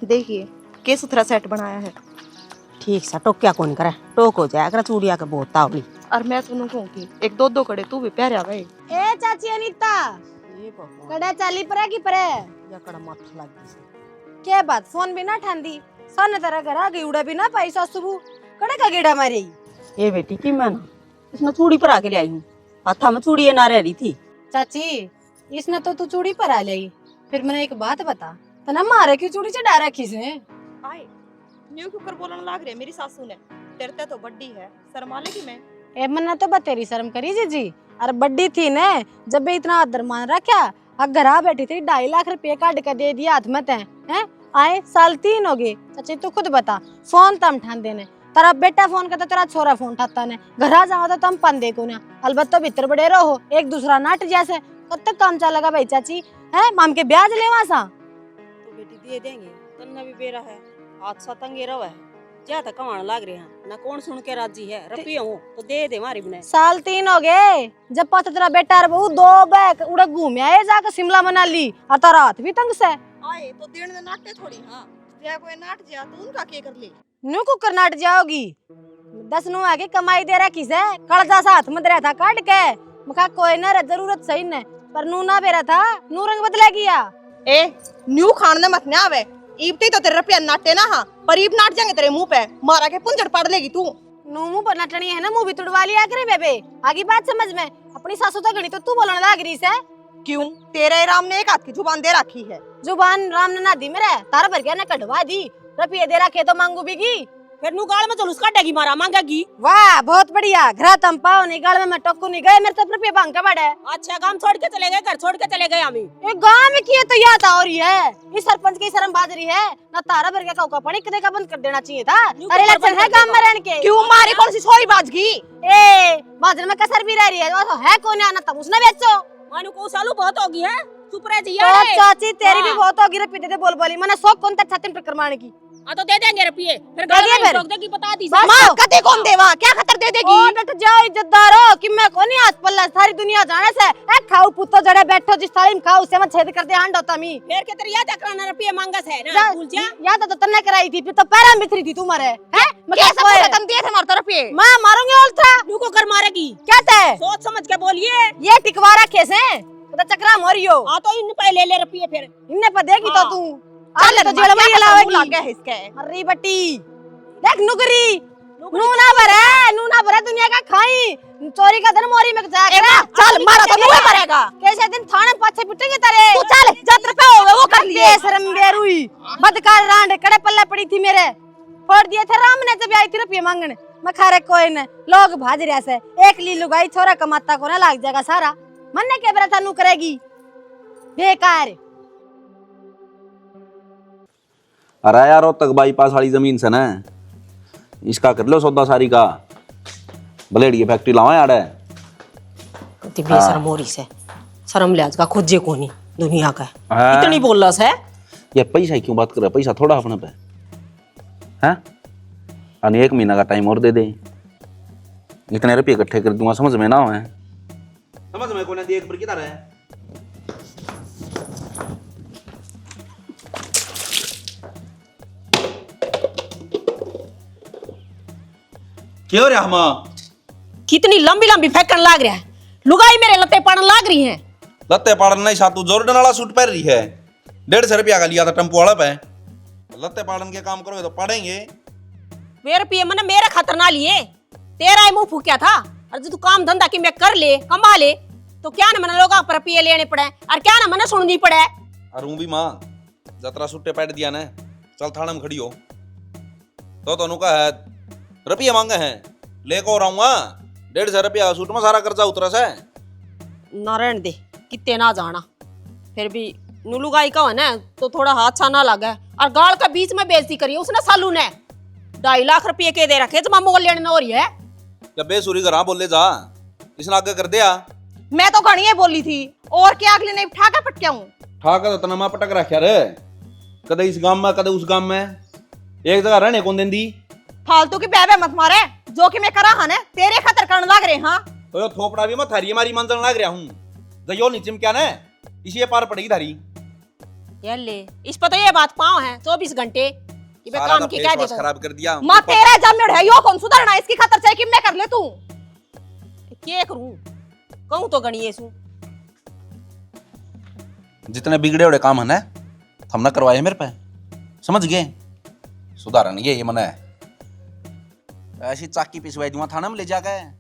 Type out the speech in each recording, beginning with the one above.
देखिए के सुथरा सेट बनाया है। ठीक सा टोक क्या कौन करे, टोक हो जाए अगर चूड़िया के बहुत तावली। और मैं सुनू कहूँगी एक दो दो कड़े तू भी प्यारा भाई। ए चाची अनीता, ये भगवान कड़ा चाली परे की परे या कड़ा मत लगी के बात फोन भी ना ठांदी सन तेरा घर आ गई उड़ा भी ना पैसा सुबह कड़ा का गेड़ा मारी। ए बेटी की मैं ना इसमें चूड़ी पर आके ले आई हूँ, हाथा में चूड़ी ना रह रही थी। चाची इसने तो तू चूड़ी पर आ ली, फिर मैंने एक बात बता तना मारे की चूड़ी से डारा खीसे आए न्यू कुकर बोलने लाग रहे मेरी सासू ने। तेरे तो बड्डी है शर्मा लेगी मैं। ए मन्ना तो बतेरी शर्म करी जी अरे बड्डी थी ने जब भी इतना आदर मान रखा अब घर आ बैठी थी 2.5 लाख रुपए काट के दे दिया हाथ में तैं हैं आए साल 3 हो गए। चाची तू खुद बता फोन तम ठान देने तेरा बेटा फोन करता तेरा छोरा फोन ठाता ने घर आ जाओ तो तम पन देखो ना अलबत्ता भीतर बड़े रहो एक दूसरा नाट जैसे कब तक काम चलेगा भाई चाची है माम के ब्याज ले वहां सा तो बेटी दे देंगे तन्ना भी बेरा है हाथ सा तंगे रवा है जा तक कमाने लाग रहे हैं ना कौन सुन के राजी है रुपये हो तो दे दे मारी बने। साल 3 हो गए जब पता तेरा बेटा रे बहू 2 बैग उड़े घूमे आए जाके शिमला मनाली और तो रात भी तंग से आए तो देने दे नाटे थोड़ी। हाँ या कोई नाट जा तो उनका के कर ले न्यू कुकर नाट जाओगी 10 नु आगे कमाई दे रखी से कड़दा सा हाथ में दे रहा था काट के मका कोई ना रे जरूरत सही ने पर नू ना बेरा था नू रंग बदला गया। ए न्यू खान मत ना आवे ईबते तो तेरे रुपया नाटे ना। हाँ पर ईब नाट जाएंगे तेरे मुंह पे मारा के पुंजड़ पड़ लेगी तू। नू मुंह पर नटनी है ना मुंह भी तुड़वा लिया करे बेबे आगे बात समझ में अपनी सासू तो गणी तो तू बोलने लाग रही से क्यों तेरे राम ने एक हाथ की जुबान दे रखी है। जुबान राम ने ना दी मेरे तारा भर गया ना कढ़वा दी रुपये दे रखे तो मांगू बीगी फिर नु गाल में जुलूस काटेगी मारा मांगेगी। वाह बहुत बढ़िया घर तम पाओ नहीं गाल में मैं टक्कू नहीं गए मेरे तो रुपये भांग के बड़े। अच्छा काम छोड़ के चले गए घर छोड़ के चले गए हम एक गांव में किए तो याद आ रही है इस सरपंच की शर्म बाज रही है ना तारा भर के का पानी कदे का बंद कर देना चाहिए था। अरे इलेक्शन है गांव में रहने के क्यों मारी कौन सी सोई बाजगी ए बाजर में कसर भी रह रही है वो है कौन आना तब उसने बेचो मानू को सालू बहुत होगी है चुप रह जी तो चाची तेरी भी बहुत होगी रुपये दे बोल बोली मैंने शौक कौन तक छाती पर मारने की आ तो दे देंगे रुपये फिर दे दिए फिर। गाल में बता दी मां कते कौन देवा क्या खतर दे देगी। ओ डट जाओ इज्जतदार हो कि मैं कोनी हाथ पल्ला सारी दुनिया जाने से ए खाओ पुत्तो जड़े बैठो जिस थाली में खाओ उसे मैं छेद कर दे हांड होता मी फिर के तेरी याद कराना रुपये मांगा से ना भूल जा याद तो तन्ने कराई थी फिर तो पैरा में बिखरी थी तुम्हारे हैं मैं कैसे पूरा तुम दिए थे मारता रुपये मैं मारूंगी और था नू को कर मारेगी क्या थे सोच समझ के बोलिए ये टिकवा रखे से तो चक्रा मोरियो आ तो इन पे ले ले रुपये फिर इन्ने पर देगी तो तू चल तो जेल में लावेगी लग गया है इसके। अरे बट्टी देख नुगरी नू ना भरे दुनिया का खाई चोरी का दिन मोरी में जाकर चल मारा तो नहीं मरेगा। कैसे दिन थाने पाछे पिटेंगे तेरे तू चल जत्र पे होवे वो कर लिए बेशरम बेरुई बदकार रांड कड़े पल्ले पड़ी थी मेरे फोड़ दिए थे राम ने जब आई थी रुपये मांगने मैं खा रहे कोई न लोग भाज रहे से एक ली लुगाई छोरा कमाता को ना लाग जाएगा सारा मन ने क्या बरा नू करेगी बेकार। अरे यार तक बाईपास वाली जमीन से ना इसका कर लो सौदा सारी का ब्लेड फैक्ट्री लावा यार कति बेशरम मोरी से शर्म लिहाज का खोजे कोनी दुनिया का हाँ। इतनी बोल रहा है ये पैसा क्यों बात कर रहा है पैसा थोड़ा अपने पे हैं अने 1 महीना का टाइम और दे दे इतने रुपये इकट्ठे कर दूंगा समझ में ना हो समझ में कोने देख पर किधर है क्यों रे हम कितनी लंबी लंबी फेंकन लाग रहा है लुगाई मेरे लत्ते पड़न लाग रही हैं। लत्ते पाड़न नहीं सातू जॉर्डन वाला सूट पहन रही है 150 रुपया का लिया था टेम्पो वाला पे लत्ते पाड़न के काम करोगे तो पढ़ेंगे वे रुपये मैंने मेरे खातर ना लिए तेरा ही मुंह फूकिया था और जो तू काम धंधा की मैं कर ले कमा ले तो क्या ना मैंने लोग पर रुपये लेने पड़े और क्या ना मैंने सुननी पड़े। अरू भी माँ जतरा सुट्टे पैट दिया ना चल थाने में खड़ी हो तो तनु का है रुपये मांगे हैं लेको रहूंगा 150 रुपया सूट में सारा खर्चा उतरा से नारायण दे कितने ना जाना फिर भी नुलू गाई का है ना तो थोड़ा हाथ छा ना लगा और गाल का बीच में बेइज्जती करी उसने सालू ने 2.5 लाख रुपये के दे रखे जमा मोल लेने हो रही है जब बेसुरी करा बोले जा इसने आगे कर दिया मैं तो घणी बोली थी और क्या अगले ने ठाका पटक्या हूँ ठाका तो तना पटक रखा रे कदे इस गांव में कदे उस गांव में एक जगह रहने कौन देंदी फालतू की बेबे मत मारे जो कि मैं करा हा ने तेरे खातर करने लग रहे। हाँ तो यो थोपड़ा भी मत थारी हमारी मंजल लग रहा हूँ जयो नीचे में क्या ना इसी पार पड़ेगी थारी ये ले, इस पर तो ये बात पाँव है 24 घंटे कि मैं काम की कह देता हूँ। खराब कर दिया माँ तेरा जमीन है यो कौन सुधरना इसकी खातर चाहे कि मैं कर ले तू क्या करूँ, कहूँ तो गणिये सू। जितने बिगड़े उड़े काम है ना हम ना करवाए मेरे पे, समझ गए? सुधारण ये मना है। ऐसी चाकी पिसवाई दूंगा थाना में ले जाकर,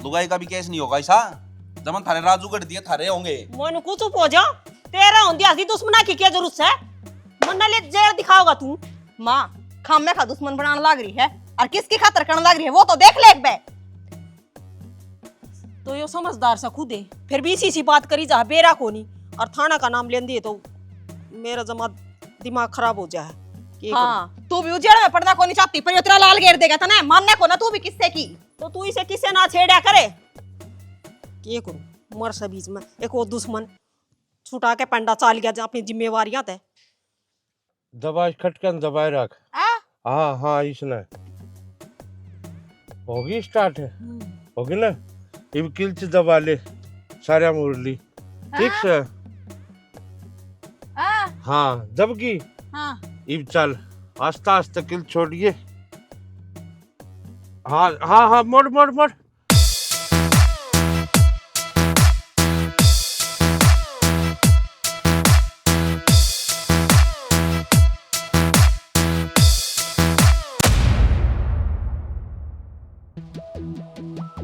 लुगाई का भी केस नहीं होगा ऐसा। जमन थारे राजू गढ़ दिए थारे होंगे। मन को चुप हो जा, तेरा होंदी आसी दुश्मना की क्या जरूरत है? मन ले जेल दिखाओगा तू। माँ खामे का दुश्मन बनाने लग रही है और किसकी खातर करने लग रही है वो तो देख ले एक बे। तो यो समझदार सा खुद है, फिर भी इसी बात करी जा बेरा को नहीं और थाना का नाम लेंदी है तो मेरा जमा दिमाग खराब हो जाए। हाँ तू भी उजेड़ में पड़ना को नहीं चाहती पर तेरा लाल घेर देगा था ना मानने को ना तू भी किससे की। तो तू इसे किसे ना छेड़ा करे, क्या करूं मर से बीच में एक वो दुश्मन छुटा के पंडा चाल गया जा अपनी जिम्मेवारियां तय। दबाई खटकन दबाए रख। हाँ हाँ इसने होगी स्टार्ट है, होगी ना? इब किल्च दबा ले सारा मुरली, ठीक से? हाँ दबगी। इब चल आस्ता आस्ता किल छोड़िए। हाँ हाँ हाँ मोड़ मोड़ मोड़।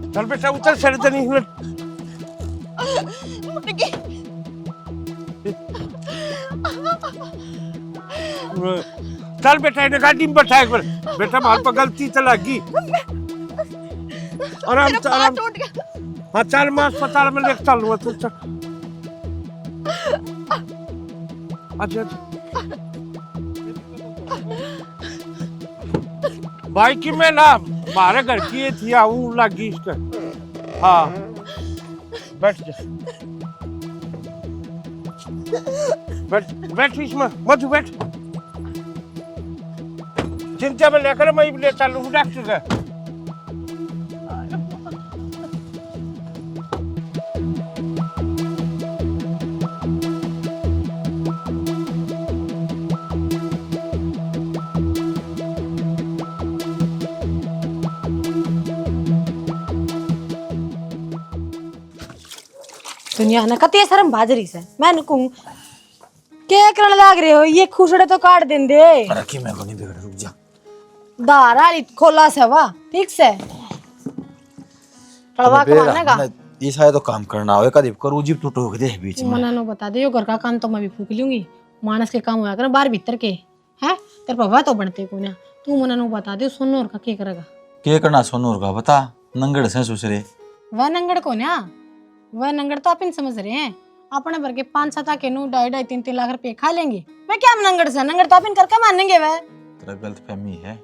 चल बेटा उतर सर नहीं हुआ। चल बेटा इन्हें गाड़ी में बैठा एक बार। बेटा मार पर गलती तो लगी। आराम से आराम। हाँ चल मैं अस्पताल में लेकर चलूँगा तू चल। अच्छा अच्छा। भाई की मैं ना हमारे घर की ये थी आऊँ लगी इसका। हाँ बैठ जा। बैठ बैठ इसमें मत बैठ। चिंता में लेकर मैं ले चलूँ डॉक्टर का। दुनिया ना कती शर्म बाजरी से मैं कहूं क्या करने लग रहे हो? ये खुसड़े तो काट दें दे। रखी मैं को नहीं बिगड़, रुक जा। दारा खोला से वाह ठीक से तड़वा कमाने का ये शायद तो काम करना होए कदी करू जीप तो टोक दे बीच में। मना नो बता दे यो घर का काम तो मैं भी फूक लूंगी। मानस के काम होया कर बाहर भीतर के हैं तेरे पापा तो बनते को ना। तू मना नो बता दे सोनू और का क्या करेगा? के करना सोनू और का बता नंगड़ से सुसरे। वह नंगड़ को ना वह नंगड़ तो अपन समझ रहे हैं अपने भर के 5-7 के नू 2.5 3 लाख रुपए खा लेंगे। मैं क्या नंगड़ से नंगड़ तो अपन करके मानेंगे। वह तेरा गलत फहमी है,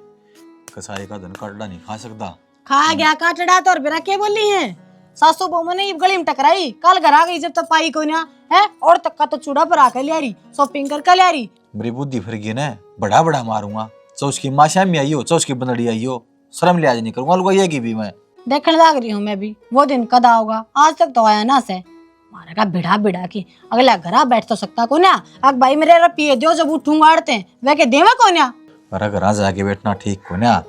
कसाई का धन काटड़ा नहीं खा सकता। खा गया काटड़ा तो और बेरा क्या बोली है? सासू बहू ने गली में टकराई कल घर आ गई जब तक पाई को ना है और तक का तो चूड़ा पर आकर ले रही शॉपिंग करके ले रही। मेरी बुद्धि फिर गई ना, बड़ा बड़ा मारूंगा। चौस की माशा में आई हो, चौस की बंदड़ी आई हो, शर्म लिहाज नहीं करूंगा लुगाई की भी मैं देखने लग रही हूँ। मैं भी वो दिन कदा होगा आज तक तो आया ना से मारा का बिड़ा बिड़ा की अगला घर बैठ तो सकता को ना। अग भाई मेरे रुपये दो जब उठूंगा अड़ते वे के देवा को ना। अरे घर जाके बैठना ठीक को ना,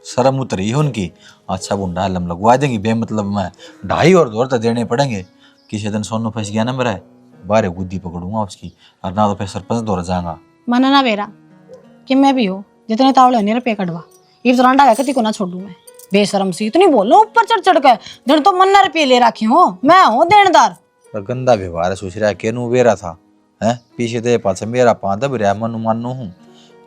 शर्म उतरी है उनकी। अच्छा बुंडा लम लगवा देंगी बेमतलब में 2.5 और दौर तो देने पड़ेंगे। किसी दिन सोनू फंस गया ना मेरा बारे गुद्दी पकड़ूंगा उसकी और ना तो फिर सरपंच दौर जाऊंगा। मना ना बेरा कि मैं भी हो जितने तावड़े नहीं रुपये कटवा ये रांडा कति को ना छोड़ू मैं। बेशरम सी इतनी बोलो ऊपर चढ़ चढ़ के जन तो मन्ना रुपये ले रखी हो मैं हूँ देनदार। गंदा व्यवहार सोच रहा है के नू बेरा था है पीछे दे पास मेरा पांच दब रहा मनु मानू हूँ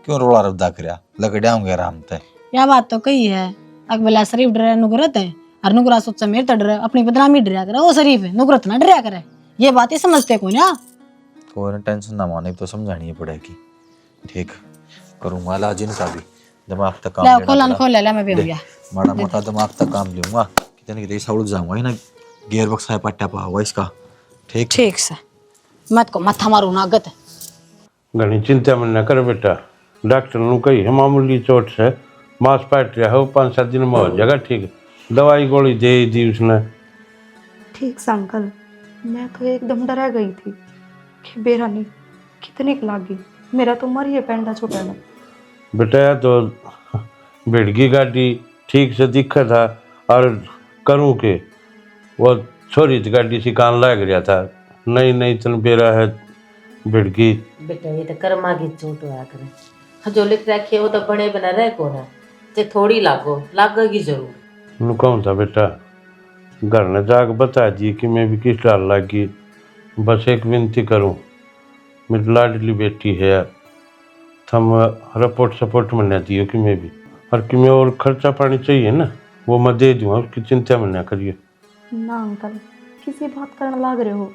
क्यों रोला रब्दा करया लगड़ियाऊंगे आराम ते। यह बात तो कही है अग बेला शरीफ डरे नुकरत है और नुकरा सोचा मेरे तो डरे अपनी बदनामी डरिया करे। वो शरीफ है नुकरत ना डरिया करे। ये बातें समझते को ना कोई टेंशन ना माने तो समझानी पड़ेगी। ठीक करूंगा लाज इनका भी दिमाग तक काम ले खोलन खोल ले मैं भी हो गया माड़ा मोटा दिमाग तक काम लूंगा कितने कितने सौड़ जाऊंगा ही ना गेयर बक्सा है पट्टा पा हुआ इसका। ठीक ठीक से मत को मथा मारू ना गत घनी चिंता में न कर बेटा। डॉक्टर ने कही है मामूली चोट से मांस पाट रहा हो 5-7 दिन में हो जाएगा ठीक। दवाई गोली दे दी उसने। ठीक से अंकल मैं तो एकदम डरा गई थी कि बेरा नहीं कितनी लागी मेरा तो मर ही पेंडा छोटा है। बेटा तो भिड़की गाड़ी ठीक से दिखा था और करूँ के वो छोरी गाड़ी सिखाने लग गया था, नहीं नहीं तन बेरा है भिड़की। बेटा ये तो कर्मा की चोट होया करे, जो लिख रखे वो तो बने बना रहे को ना, जे थोड़ी लागेगी जरूर। मैं कहूँ था बेटा घर ने जाकर बता दी कि मैं भी किस डाल लगी, बस एक विनती करूँ, मेरी लाडली बेटी है, थम रिपोर्ट सपोर्ट मना दियो कि मैं भी, और कि मैं और खर्चा पानी चाहिए ना वो मैं दे दूँगा, उसकी चिंता मना करिए। ना अंकल किसी बात करने लाग रहे हो,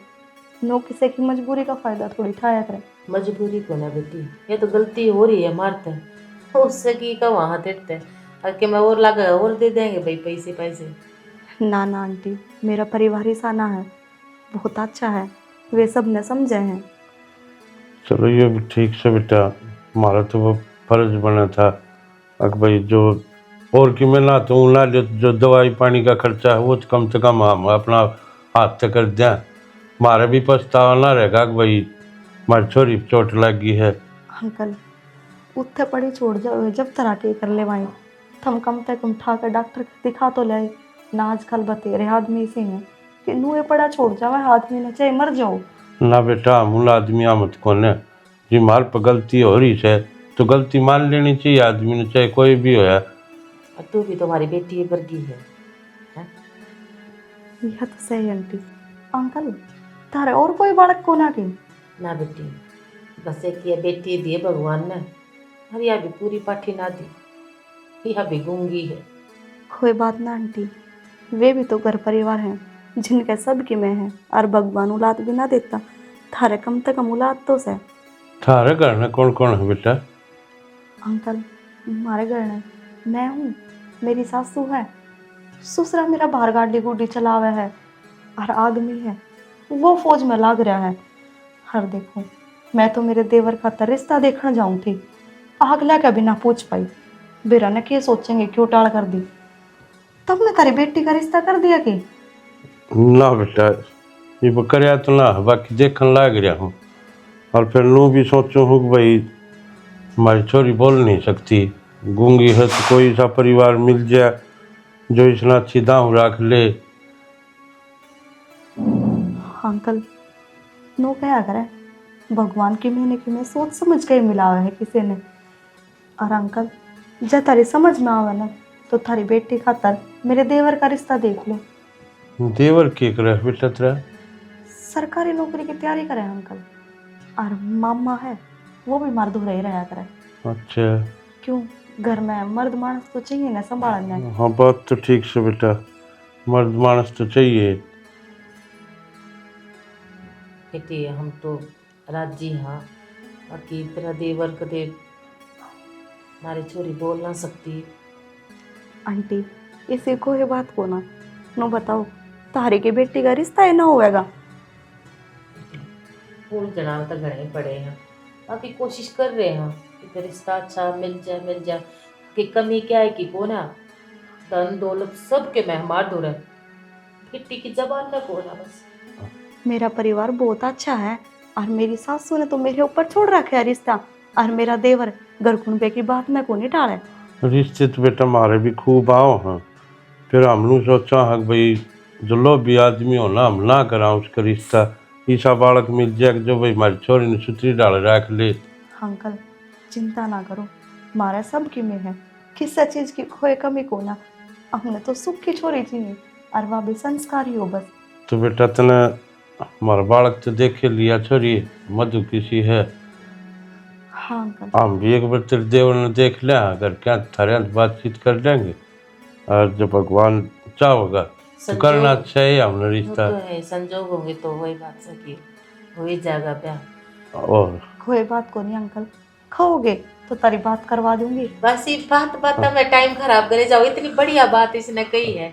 नो किसी की मजबूरी का फायदा थोड़ी उठाया करे। मजबूरी को ना बेटी, ये तो गलती हो रही है मारते उससे की का वहाँ देते और कि मैं और लगा और दे देंगे भाई पैसे। ना ना आंटी, मेरा परिवार ही साना है, बहुत अच्छा है, वे सब ने समझे हैं। चलो ये भी ठीक से बेटा, हमारा तो वो फर्ज बना था अगर भाई जो और कि मैं ना तो ना जो दवाई पानी का खर्चा है वो तो कम से कम हम अपना हाथ से कर दें, हमारा भी पछतावा ना रहेगा कि भाई हमारी छोरी चोट लग गई है। अंकल उत्थे पड़ी छोड़ जाओ, जब तरह के कर ले वाई थम कम से कम उठा कर डॉक्टर को दिखा तो ले ना। आजकल बतेरे आदमी से हैं कि नुए पड़ा छोड़ जावे आदमी ने चाहे मर जाओ। ना बेटा हम आदमी आमत कौन है जी, मार पर गलती हो रही है तो गलती मान लेनी चाहिए आदमी ने, चाहे कोई भी होया। और तू भी तुम्हारी बेटी वर्गी है, हैं? यह तो सही आंटी। अंकल तारे और कोई बालक को ना की? ना बेटी, बस एक ये बेटी दिए भगवान ने, और यह भी पूरी पाठी ना दी, यह भी गूंगी है। कोई बात ना आंटी, वे भी तो घर परिवार हैं जिनके सबकी में है, और भगवान औलाद भी ना देता, थारे कम से कम औलाद तो से। थारे घर में कौन कौन है बेटा? अंकल हमारे घर में मैं हूँ, मेरी सासू है, ससुरा मेरा बाहर गाड़ी गुड्डी चलावे है, और आदमी है वो फौज में लाग रहा है। हर देखो मैं तो मेरे देवर का रिश्ता देखने जाऊँ थी, अगला का भी ना पूछ पाई, बेरा ने क्या सोचेंगे क्यों टाल कर दी, तब मैं तारी बेटी का रिश्ता कर दिया कि? ना बेटा ये बकरिया तो ना, बाकी देखने लग रहा हूँ, और फिर नू भी सोचूं हूँ कि भाई हमारी छोरी बोल नहीं सकती, गूंगी है, तो कोई सा परिवार मिल जाए जो इसना अच्छी दाम रख ले। अंकल नो क्या करे, भगवान की मैंने कि मैं सोच समझ के मिलावा है किसी ने। और अंकल जब तारी समझ में आवे ना तो थारी बेटी खातर मेरे देवर का रिश्ता देख लो। देवर के करे बेटा तेरा? सरकारी नौकरी की तैयारी करे अंकल, और मामा है वो भी मर्द हो रहा करे। अच्छा क्यों, घर में मर्द मानस तो चाहिए ना संभालना। हाँ बात तो ठीक से बेटा, मर्द मानस तो चाहिए। बेटी हम तो राजी हाँ, बाकी तेरा देवर कदे हमारी छोरी बोल ना सकती। आंटी इसी को ये बात को ना नो बताओ, तारी के बेटी का रिश्ता है ना होएगा? फूल जनाब तो घने पड़े हैं, बाकी कोशिश कर रहे हैं कि रिश्ता अच्छा मिल जाए कि कमी क्या है कि को ना धन दौलत सबके मेहमान हो रहे, किट्टी की जबान ना को ना बस। मेरा परिवार बहुत अच्छा है, और मेरी सासू ने तो मेरे ऊपर छोड़ रखा है रिश्ता, और मेरा देवर गरकुंबे की बात मैं को नहीं टाले। रिश्ते तो बेटा हमारे भी खूब आओ हैं, फिर हमने सोचा है कि भाई जो लोभी आदमी हो ना हम ना करा उसका रिश्ता, ईसा बालक मिल जाए जो भाई हमारी छोरी ने सुतरी डाल रख ले। अंकल चिंता ना करो, हमारा सब की में है, किसी चीज की कोई कमी को ना, हमने तो सुख की छोरी चाहिए, और वह भी संस्कारी हो बस। तो बेटा तने हमारा बालक तो देखे लिया छोरी मधु किसी है। हाँ अंकल। हम भी एक बार तेरे देवर ने देख लिया, अगर क्या थारे बातचीत कर लेंगे, और जब भगवान चाहोगा तो करना चाहिए हमने रिश्ता। तो है संजोग होंगे तो वही बात सकी हो ही जाएगा प्यार। और कोई बात को नहीं अंकल, खाओगे तो तारी बात करवा दूंगी। बस ये बात में टाइम खराब करे जाओ, इतनी बढ़िया बात इसने कही है।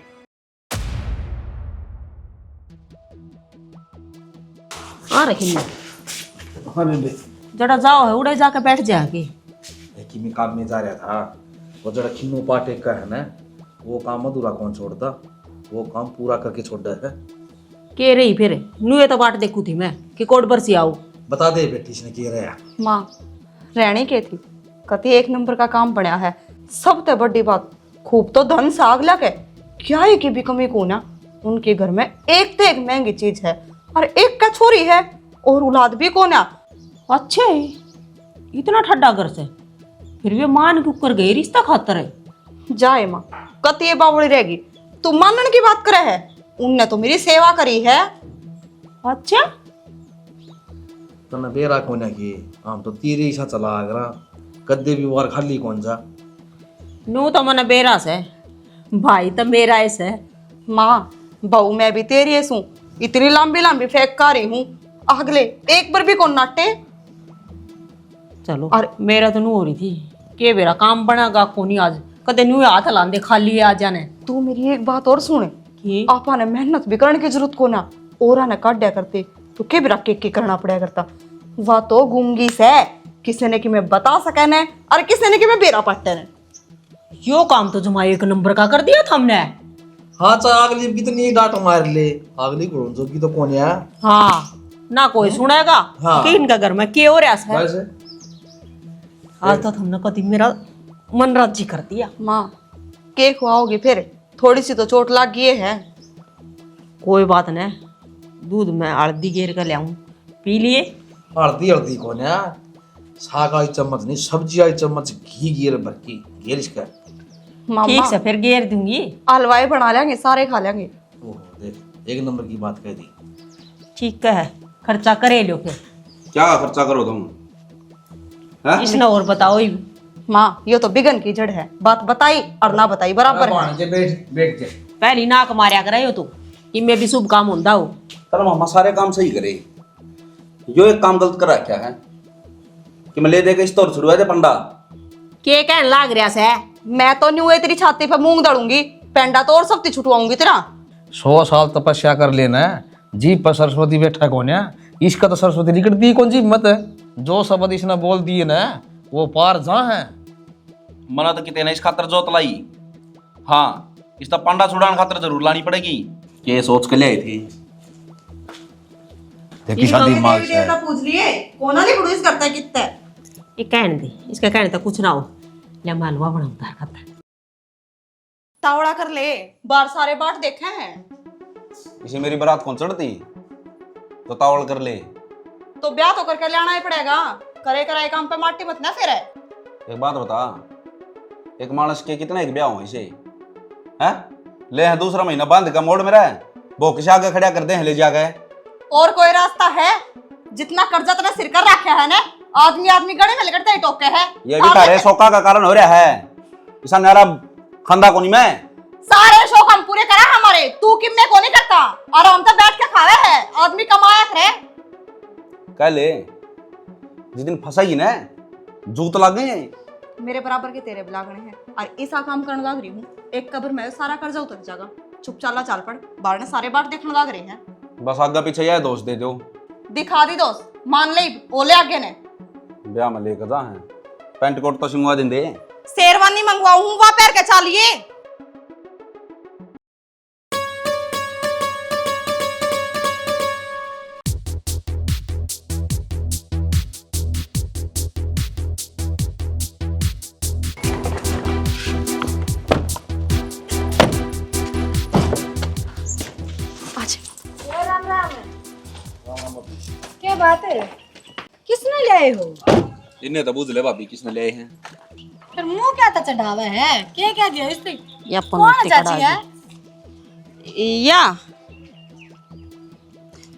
आ रही जड़ा जाओ है उड़े जाके बैठ जाएगी। कि मैं काम में जा रहा था, वो जरा खिन्नू पाटे का है ना, वो काम अधूरा कौन छोड़ता, वो काम पूरा करके छोड़ है। के रही फिर नुए तो बाट देखू थी मैं कि कोट बरसी आऊ, बता दे बेटी इसने किया रहा। माँ रहनी के थी कति एक नंबर का काम बनया है। सबसे बड़ी बात खूब तो धन साग लगे क्या है की भी कमी को ना। उनके घर में एक से एक महंगी चीज है और एक का छोरी है और औलाद भी को ना। अच्छे इतना ठड्डा घर से फिर भी मान के ऊपर गई रिश्ता खातर है। जाए माँ कति ये बावड़ी रहेगी। तू मानने की बात करे है उनने तो मेरी सेवा करी है। अच्छा तने बेरा कोने की हम तो तीरे ही सा चला आगरा कद्दे भी वार खाली कौन जा। नू तो मन बेरा से भाई तो मेरा ऐसे माँ बहू मैं भी तेरी ऐसू इतनी लंबी लंबी फेंक का रही हूँ अगले एक बार भी कौन नाटे। चलो और मेरा तो नू हो रही थी के मेरा काम बनेगा कोनी आज कदे नू हाथ लांदे खाली आ जाने। तू मेरी एक बात और सुने कि आपा ने मेहनत भी करने की जरूरत को ना और ने काट दिया करते तो के बिरा के करना पड़ा करता। वह तो गूंगी से किसी ने कि मैं बता सके ने और किसी ने कि मैं बेरा पट्टे ने। यो काम तो जमा एक नंबर का कर दिया था हमने। हाँ चा अगली कितनी डांट मार ले अगली गुण जो की तो कौन है। हाँ ना कोई सुनेगा हाँ। कि इनका घर में के हो रहा है। वैसे आज तो हमने कभी मेरा मन राजी कर दिया। माँ के खुआओगी फिर थोड़ी सी तो चोट लग गई है। कोई बात नहीं दूध में हल्दी गेर कर लाऊं पी लिए। हल्दी हल्दी कौन है साग आई चम्मच नहीं सब्जी आई चम्मच घी गिर भर की घेर इसका। ठीक मामा से फिर गेर दूंगी। हलवाई बना लेंगे सारे खा लेंगे। ओहो देख एक नंबर की बात कह दी। ठीक है खर्चा करे लो फिर क्या खर्चा करो तुम? हैं? इसने और बताओ ही। माँ ये तो बिगन की जड़ है बात बताई और ना बताई बराबर है। बैठ बैठ जा। पहली नाक मारिया करे हो तू इनमें भी शुभ काम होता हो। पर मामा सारे काम सही करे यो एक काम गलत कर रखा है कि मैं ले दे के इस तौर छुड़वा दे पंडा। के कहने लाग रहा से मैं तो न्यू तेरी छाती पे मूंग दड़ूंगी पेंडा तो और सख्ती छुटवाऊंगी तेरा। 100 साल तपस्या कर लेना जीप पर सरस्वती बैठा कौन है इसका तो सरस्वती निकलती कौन सी हिम्मत है। जो शब्द इसने बोल दिए ना वो पार जहाँ है। मना तो कितने इस खातर जोत लाई। हाँ इसका पंडा छुड़ाने खातर जरूर लानी पड़ेगी। ये सोच के ले आई थी। देखी शादी मांग से पूछ लिए कोना नहीं प्रोड्यूस करता है कितना। ये कहने दे इसका कहने तो कुछ ना हो ले मैं हलवा बनाऊंगा खाता तावड़ा कर ले बार सारे बाट देखे हैं। इसे मेरी बारात कौन चढ़ती तो तावड़ कर ले। तो ब्याह तो करके लाना ही पड़ेगा करे कराए काम पे माटी मत ना फिर है। एक बात बता एक मानस के कितने एक ब्याह हो इसे हैं ले हैं दूसरा महीना बंद का मोड़ में रहे वो किसे आगे खड़ा कर दे ले जाके। और कोई रास्ता है जितना कर्जा तेरा सिर कर रखा है ना आदमी आदमी गड़े में लगता है टोके है। ये भी तारे शोका का कारण हो रहा है ऐसा नारा खंदा कोनी में। सारे शौक हम पूरे करा हमारे तू किमने को नहीं करता आराम से बैठ के खावे है आदमी कमाया करे। कह ले जिस दिन फंसाई ना जूत लग गए। मेरे बराबर के तेरे लागने हैं और ऐसा काम करने लग रही हूँ एक कब्र में सारा कर्जा उतर जाएगा। चुप चाला चाल पड़ बाहर ने सारे बात देखने लग रहे हैं। बस आगे पीछे यह दोस्त दे दो दिखा दी दोस्त मान ले बोले आगे ने ब्याह में लेकर जा है पेंट कोट तो सिंगवा दिन दे। शेरवानी मंगवाऊ हूँ वहां पैर के चालिए। क्या बात है किसने ले आए हो इन्हें तो बुझ ले भाभी किसने ले हैं। फिर मुंह क्या था चढ़ावा है क्या दिया इसने या कौन है चाची है या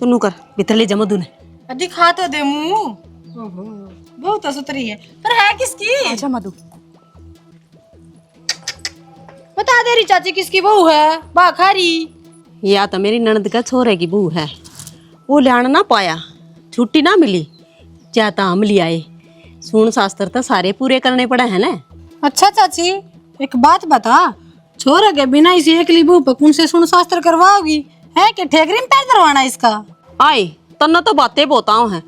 तू नू कर भीतर ले जमा दूने दिखा तो दे मुंह बहुत सुतरी है पर है किसकी। अच्छा मधु बता दे रही चाची किसकी बहू है बाखारी। या तो मेरी ननद का छोरे की बहू है वो लाना ना पाया छुट्टी ना मिली जाता हम ले आए। सुन शास्त्र तो सारे पूरे करने पड़े हैं ना। अच्छा चाची एक बात बता छोरे के बिना इसी एकली बहू पर कौन से सुन शास्त्र करवाओगी है कि ठेकरी में पैर धरवाना इसका। आई तन्ना तो बातें बताओ हैं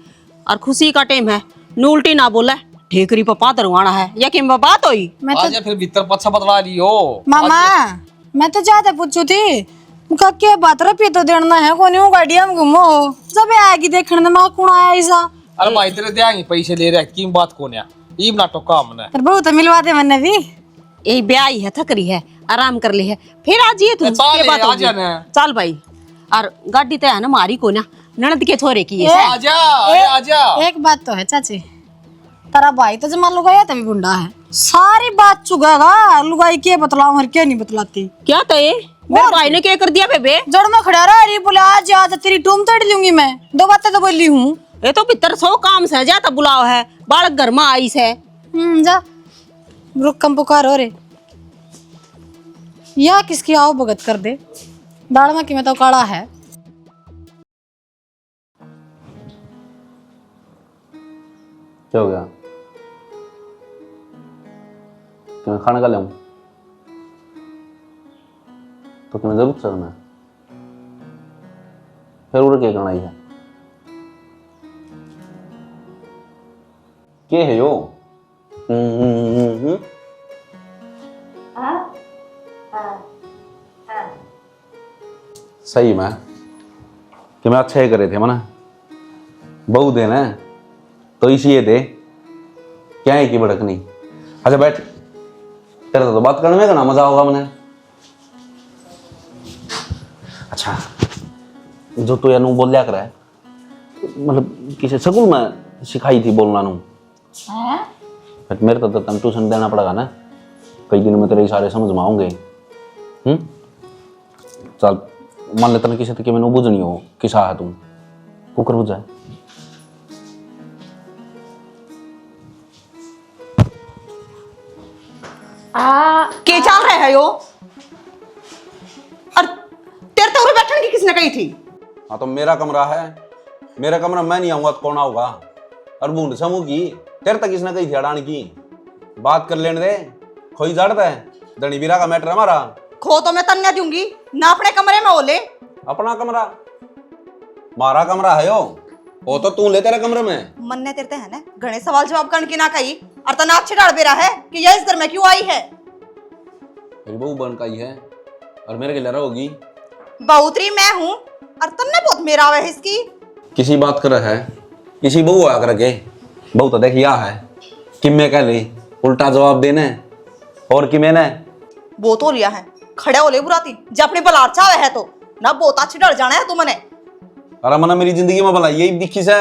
और खुशी का टाइम है नू उल्टी ना बोला ठेकरी पर पा धरवाना है या कि बात हुई। मैं तो फिर भीतर पच्छा बदला लियो मामा मैं तो ज्यादा पूछू थी उनका क्या बात रुपये तो देना है कोनी गाड़िया में घूमो जब आएगी देखने में माँ कौन आया ऐसा अरे भाई तेरे देंगे पैसे ले रहे की बात को ना ई नाटक काम ना पर बहुत मिलवा दे मन्ने भी यही ब्याह ही है, थकरी है, आराम कर ली है, फिर आज ये तू चल के बात आ होगी। जाना। चल भाई, और गाड़ी तो है ना मारी को ना, ननद के छोरे की है। आजा आजा। एक बात तो है चाची, तेरा भाई तो जमा लुगाया तभी गुंडा है, सारी बात चुगेगा। लुगाई के बतलाऊं और क्या नहीं बतलाती। क्या तो ये मेरे भाई ने क्या कर दिया बेबे? जड़ में खड़ा रहा, अरे बोले आज आज तेरी टूम तोड़ लूंगी मैं, 2 बातें तो बोली हूँ। ये तो भीतर 100 काम से जाता बुलाव है, बालक घर में आई से। जा रुक, कम पुकार हो रे, या किसकी आओ भगत कर दे, दाड़ में कि मैं तो काला है। क्या हो गया? तुम्हें खाने का लाऊं तो तुम्हें जरूर चलना है, फिर उड़ के करना ही है। के है यो? सही में कि मैं अच्छा ही करे थे मना बहु देना तो इसी ये दे क्या है कि भड़क नहीं। अच्छा बैठ, तेरा तो बात करने में ना मजा होगा मने। अच्छा जो तू यानू बोल लिया कर है, मतलब किसी स्कूल में सिखाई थी बोलना नू? बट मेरे तो तन ट्यूशन देना पड़ेगा ना, कई दिन में तेरे इशारे समझ में आऊंगे। चल मान लेता ना किसी तक मैंने बुझ नहीं हो किसा है तुम कुकर बुझ जाए। के चल रहे है यो? और तेरे तो बैठने की किसने कही थी? हाँ तो मेरा कमरा है, मेरा कमरा मैं नहीं आऊंगा तो कौन आऊंगा? और बूंद समूह की तेरे तक किसने कही थी अड़ान की? बात कर लेने दे, खोई जड़ता है धनी बीरा का मैटर हमारा। खो तो मैं तन्ने दूंगी ना, अपने कमरे में हो ले। अपना कमरा? मारा कमरा है यो, वो तो तू ले तेरे कमरे में। मन ने तेरे है ना घने सवाल जवाब करने की ना कही, और तना अच्छे डाल बेरा है कि यह इस घर में क्यों आई है। मेरी बहू बन का ही है और मेरे के लिए होगी। बहुतरी मैं हूँ और तन्ने बहुत मेरा आवे है इसकी। किसी बात कर है, किसी बहू आ करके बहू तो देखिया है कि मैं कह ले उल्टा जवाब देने और कि मैंने वो तो लिया है खड़े हो ले बुराती जब अपने बलार चावे है तो ना बहुत अच्छी डर जाना है तुमने। अरे मना मेरी जिंदगी में भला यही दिखी से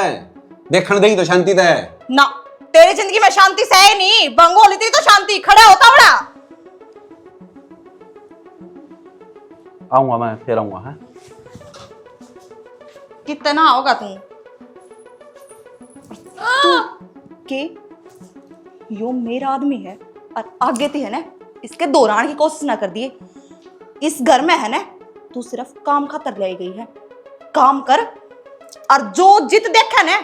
देखने देगी तो शांति है ना, तेरी जिंदगी में शांति से है नहीं, बंगोली थी तो शांति। खड़े होता बड़ा आऊंगा मैं, फिर आऊंगा है। कितना होगा तू के यो मेरा आदमी है और आगे थी है ना इसके दौरान की कोशिश ना कर दिए। इस घर में है ना तू सिर्फ काम खातर लाई गई है, काम कर और जो जित देखा ना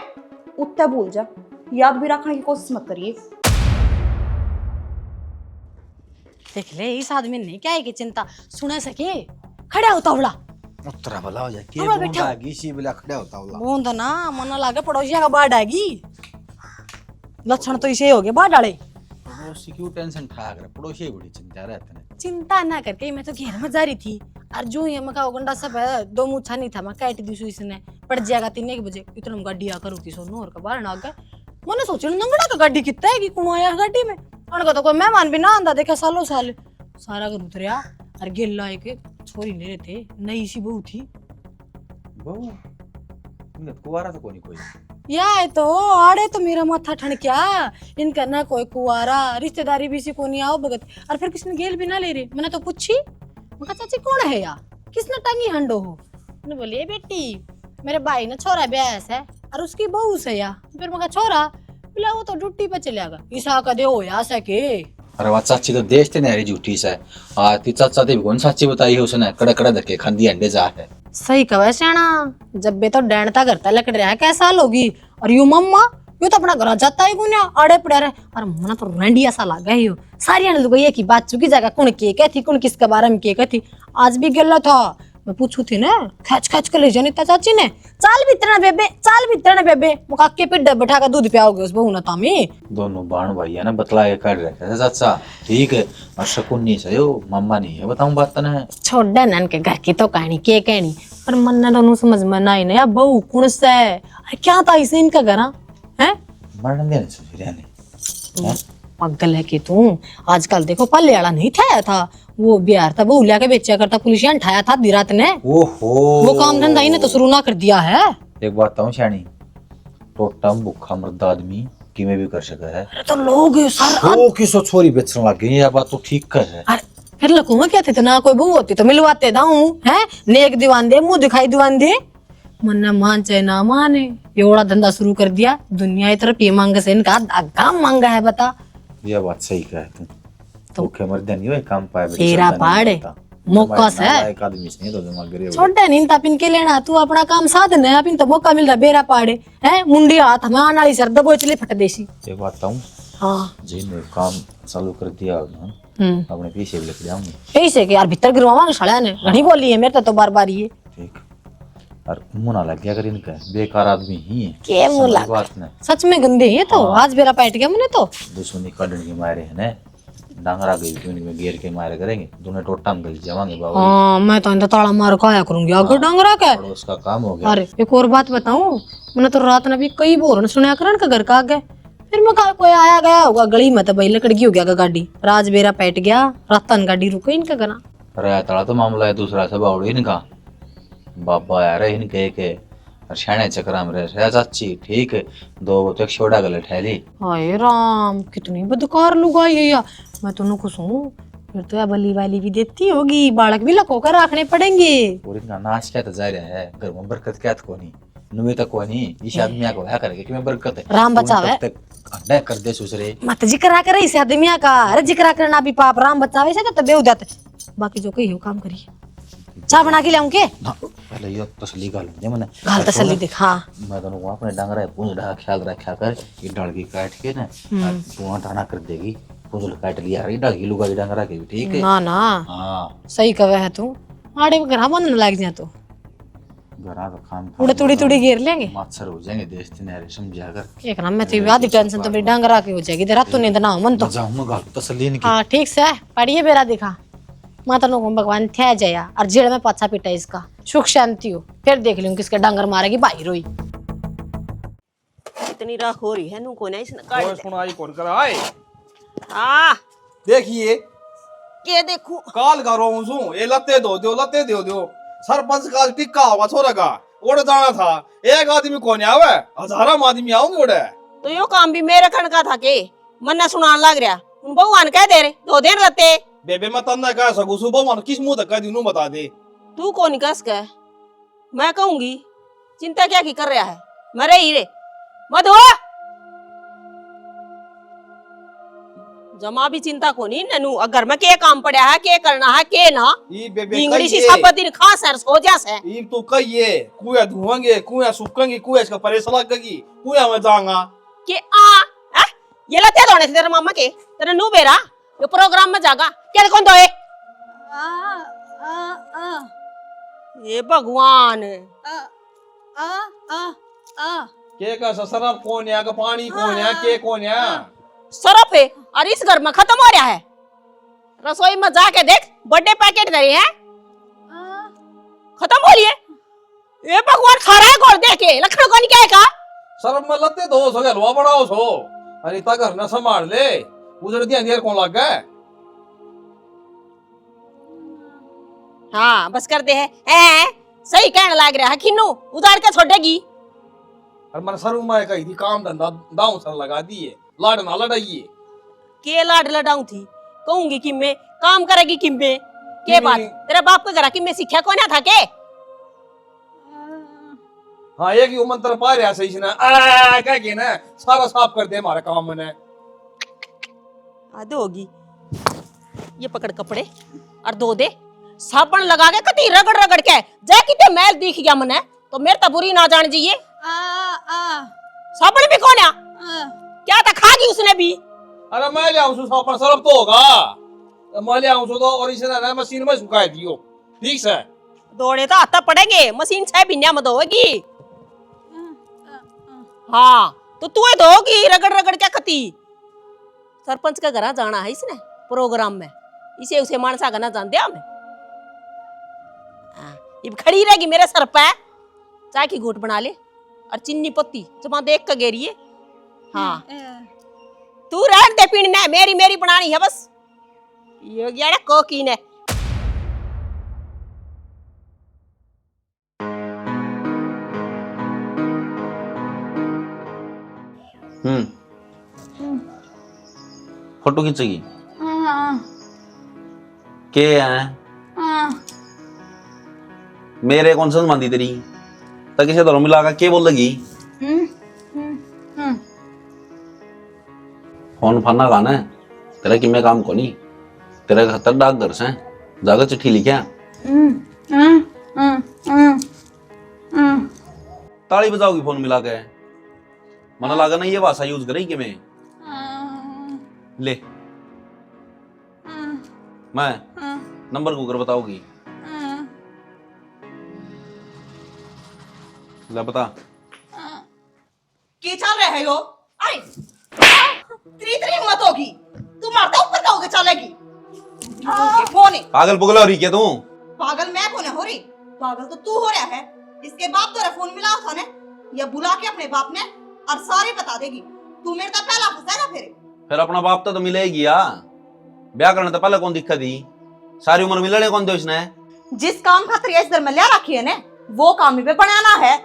उतना भूल जा, याद भी रखने की कोशिश मत करिए। देख ले इस आदमी ने क्या है कि चिंता सुने सके, खड़ा होता बड़ा उत्तरा भला हो जाए के थोड़ा बैठा। बूंदा गीसी बिला खड़ा होता होला। बूंद ना मन लागे पड़ोसिया का बाढ़ आएगी, लक्षण तो इसे हो गए बाढ़ डाले। पड़ोसी क्यों टेंशन ठा कर, पड़ोसी बड़ी चिंता रहते हैं। चिंता ना करके मैं तो घेर में जा रही थी और जो ये मका गंडा सब है, 2 मुच्छा नहीं था मैं काट दी इसने पड़ जाएगा 3 बजे इतना गाड़ी आकर होती सोनू और का बाहर ना गया। मैंने सोचा नंगड़ा का गाड़ी कितना है कि कौन आया गाड़ी में, उनका तो कोई मेहमान भी ना आंदा देखा सालों साल सारा घर उतरिया और गिल्ला एक छोरी ले रहे थे, नई सी बहू थी। बहू इन्हें कुवारा तो कोई नहीं कोई या तो आड़े तो मेरा माथा ठनक्या, इनका ना कोई कुआरा रिश्तेदारी भी सी को नहीं आओ भगत। और फिर किसने गेल भी ना ले रहे, मैंने तो पूछी मैं चाची कौन है या किसने टांगी हंडो हो, मैंने बोली बेटी मेरे भाई ने छोरा ब्याह है और उसकी बहू से या। फिर मैं छोरा बोला वो तो ड्यूटी पे चले गया ईसा कदे हो या सके। अरे वह चाची तो देखते नहीं अरे झूठी सा है ती चाचा भी कौन सच्ची बताई है उसने, कड़ा कड़ा धक्के खांदी अंडे जा है। सही कहा सियाना, जब बे तो डैनता करता लकड़ रहा है कैसा लोगी। और यू मम्मा यो तो अपना घर जाता है गुनिया आड़े पड़े रहे और मना तो रंडिया सा लगा है यो सारी लोग ये की बात चुकी जाएगा कौन के कहती कौन किसके बारे में के कहती। आज भी गला था मैं पूछू थी ना खच खच कर ले जानी चाची ने चाल भीतर बेबे मुका के पिड्डे बैठा कर दूध पियाओगे उस बहू ना तामी। दोनों बाण भाई है ना बतला के कर रहे थे चाचा ठीक है और शकुन नहीं सही हो मम्मा नहीं है बताऊं बात ना छोड़ नन के घर की तो कहानी के कहनी पर मन ना दोनों समझ में ना ही ना बहू कौन सा है अरे क्या था इसे इनका घर मरने देने सुशीरिया ने पागल है कि तू। आजकल देखो पल्ले वाला नहीं था वो बिहार था वो के बेचा करता पुलिसिया उठाया था दी रात ने। ओहो वो काम धंधा इन्हें तो शुरू ना कर दिया है। एक बात बताऊं शानी, टोटम भूखा मर्द आदमी किमें भी कर सका है। अरे तो लोग सर वो किसो छोरी बेचने लग गई, ये बात तो ठीक कर है। अरे फिर लखू में क्या थे ना कोई बहू होती तो मिलवाते दाऊं है नेक दीवान दे मुंह दिखाई दीवान दे मन्ना मान चाहे ना माने एवड़ा धंधा शुरू कर दिया दुनिया इस तरफ ये मांग से इनका धागा मांगा है बता। ये बात सही कहा है तू। भूखे मर्द नहीं हो काम पाए तेरा पाड़े मौका से एक आदमी से नहीं तो दिमाग गिरे छोटा नहीं तापिन के लेना तू अपना काम साधन है अपिन तो मौका मिल रहा बेरा पाड़े है मुंडी हाथ में आने वाली सर दबो चले फट देसी। एक बात बताऊं, हाँ जिन काम चालू कर दिया ना अपने पीछे भी लेके जाऊंगी। पैसे के यार भीतर गिरवावांगे साला ने घणी बोली है मेरे तो बार बार ये ठीक और मुंह ना लग गया कर इनका बेकार आदमी ही है के मुंह समझ लग बात ने सच में गंदे हैं तो आज बेरा पैट गया मुझे तो दुश्मनी काटने के मारे है ना डांगरा गई क्यों नहीं में घेर के मारे करेंगे दोनों टोटा में गल जावांगे बाबा। हाँ मैं तो इंदा ताला मार खाया करूंगी अगर डंगरा का और उसका काम हो गया। अरे एक और बात बताऊं मैंने तो रात में भी कई बोर सुना करण का घर का आगे फिर मैं कहा कोई आया गया होगा गली में तो भाई लकड़गी हो गया गाड़ी राज बेरा पैट गया रातन गाड़ी रुको इनका गना अरे तड़ा तो मामला है दूसरा सब आवड़ी इनका बाबा यार इनके के शाणे चक्रा में रह चाची ठीक है दो तो एक छोड़ा गले ठहली। हाय राम कितनी बदकार लुगाई है या मैं तो खुश हूँ फिर तो या बली वाली भी देती होगी बालक भी लको कर रखने पड़ेंगे और इनका नाच क्या तो जा रहा है घर में बरकत क्या तो कोनी नुवे तक कोनी इस आदमी को है करके कि मैं बरकत है राम बचावे अड्डा कर दे सुसरे मत जिक्र करे इस आदमी का अरे जिक्र करना भी पाप राम बचावे से तो बेहू जाते बाकी जो कही हो काम करिए चाय बना के लाऊं के पहले ये तसली गाल दे मने गाल तसली दिखा मैं तो अपने डांगरा पूंछ ढा ख्याल रखा कर ये डालगी काट के ना धुआं टाना कर देगी पूंछ काट लिया ये डालगी लुगाई डांगरा के भी ठीक है ना ना हां सही कहे है तू आड़े में घर बंद लग जा तो घरा का काम उड़े तुड़ी तुड़ी घेर लेंगे मच्छर हो जाएंगे देश तिनारे समझा कर एक नाम में तो आधी टेंशन तो मेरी डांगरा की हो जाएगी रातों नींद ना हो मन तो जाऊं गाल तसली नहीं हाँ ठीक से पढ़िए बेरा दिखा माता नो भगवान थे जया और जेड़ में पाछा पिटा इसका सुख शांति हो फिर देख लूं किसके डांगर मारेगी बाहर रोई इतनी राख हो रही है नु को नहीं इसने काट दे। सुनाई कौन कर आए हाँ देखिए के देखूं काल का रोऊं सू ये लत्ते दो सरपंच का टिक्का होगा छोरा का उड़ जाना था एक आदमी कौन आवे हजारों आदमी आओगे उड़े तो यो काम भी मेरे खन का था के मन्ना सुनान लग रहा उन भगवान कह दे रे 2 दिन रहते बेबे मैं तन्ना कह सकूं सुबह मन किस मुंह तक कह दूं बता दे तू कौन कस के मैं कहूंगी चिंता क्या की कर रहा है मरे ही रे मधु जमा भी चिंता को नहीं ननू अगर मैं के काम पड़ा है के करना है के ना ई बेबे इंग्लिश सी सब दिन खा सर सो जा से ई तो कहिए कुया धुआंगे कुया सुखेंगे कुया इसका परेशान लगेगी कुया में जाऊंगा के आ ये लते दोने थे तेरे मामा के तेरे नु बेरा ये प्रोग्राम में जागा क्या कौन दो ये भगवान के का ससरा कौन है का पानी कौन है के कौन है सरफ है और इस घर में खत्म हो रहा है रसोई में जाके देख बर्थडे पैकेट धरे हैं खत्म हो रही है ये भगवान खा रहा है कौन देखे लखनऊ कौन क्या है का शर्म में लते दो सो गया लो बनाओ सो अरे ता घर न संभाल ले उधर दिया देर कौन लग गए हाँ बस कर दे है सही कहने लग रहा है किन्नू उधार के छोड़ेगी और मन सरू में कही थी काम धंधा दाऊ सर लगा दिए लाड ना लड़ाइए के लाड लडाऊं थी कहूंगी कि मैं काम करेगी कि मैं के कि बात मैं- तेरे बाप के घर की मैं सीखा कौन था के हाँ एक ही मंत्र पा रहा सही से ना आ कह के ना सारा साफ कर दे हमारा काम मैंने आधे होगी ये पकड़ कपड़े और धो दे साबुन लगा के कती रगड़ रगड़ के जाए कितने मैल दिख गया मने तो मेरे तो बुरी ना जान जाइए साबुन भी कौन है क्या था खागी उसने भी अरे मैं ले आऊं सो सापन सरफ तो होगा मैं ले आऊं सो तो और इसे ना मशीन में सुखा दियो ठीक से दौड़े तो आता पड़ेंगे मशीन 6 महीने में धोएगी हाँ तो तू ही धोगी रगड़ रगड़ क्या कती सरपंच का घर जाना है इसने प्रोग्राम में इसे उसे मानसा का ना जान दिया मैं ये खड़ी रहेगी मेरे सर पे चाय की घूट बना ले और चिन्नी पत्ती जमा देख के गेरिए हाँ तू रहन दे पीने, मेरी मेरी बनानी है बस। ये गया ना कोकीन है। फोटो खींचेगी के है मेरे कौन सा मांदी तेरी तक किसे दोनों मिला के बोल लगी फोन फाना खाना है तेरा कि मैं काम को नहीं तेरे खतर डाक दर से जाकर चिट्ठी लिखा ताली बजाओगी फोन मिला के मना लगा ना ये भाषा यूज करेगी कि मैं ले मैं नंबर गूगल बताओगी ले बता की चल रहे हो आई तेरी तेरी हिम्मत होगी तू मरता ऊपर का होके चलेगी कौन है पागल पुगल हो रही क्या तू पागल मैं कौन हो रही पागल तो तू हो रहा है इसके बाप तेरा फोन मिला था ने या बुला के अपने बाप ने और सारे बता देगी तू मेरे तो पहला फंसा ना फिर अपना बाप तो मिलेगी या ब्याह करने तो पहले कौन दिक्कत थी सारी उम्र मिलने कौन दो इसने जिस काम खातिर इस दिन में ले रखी है ने वो काम ही पे बनाना है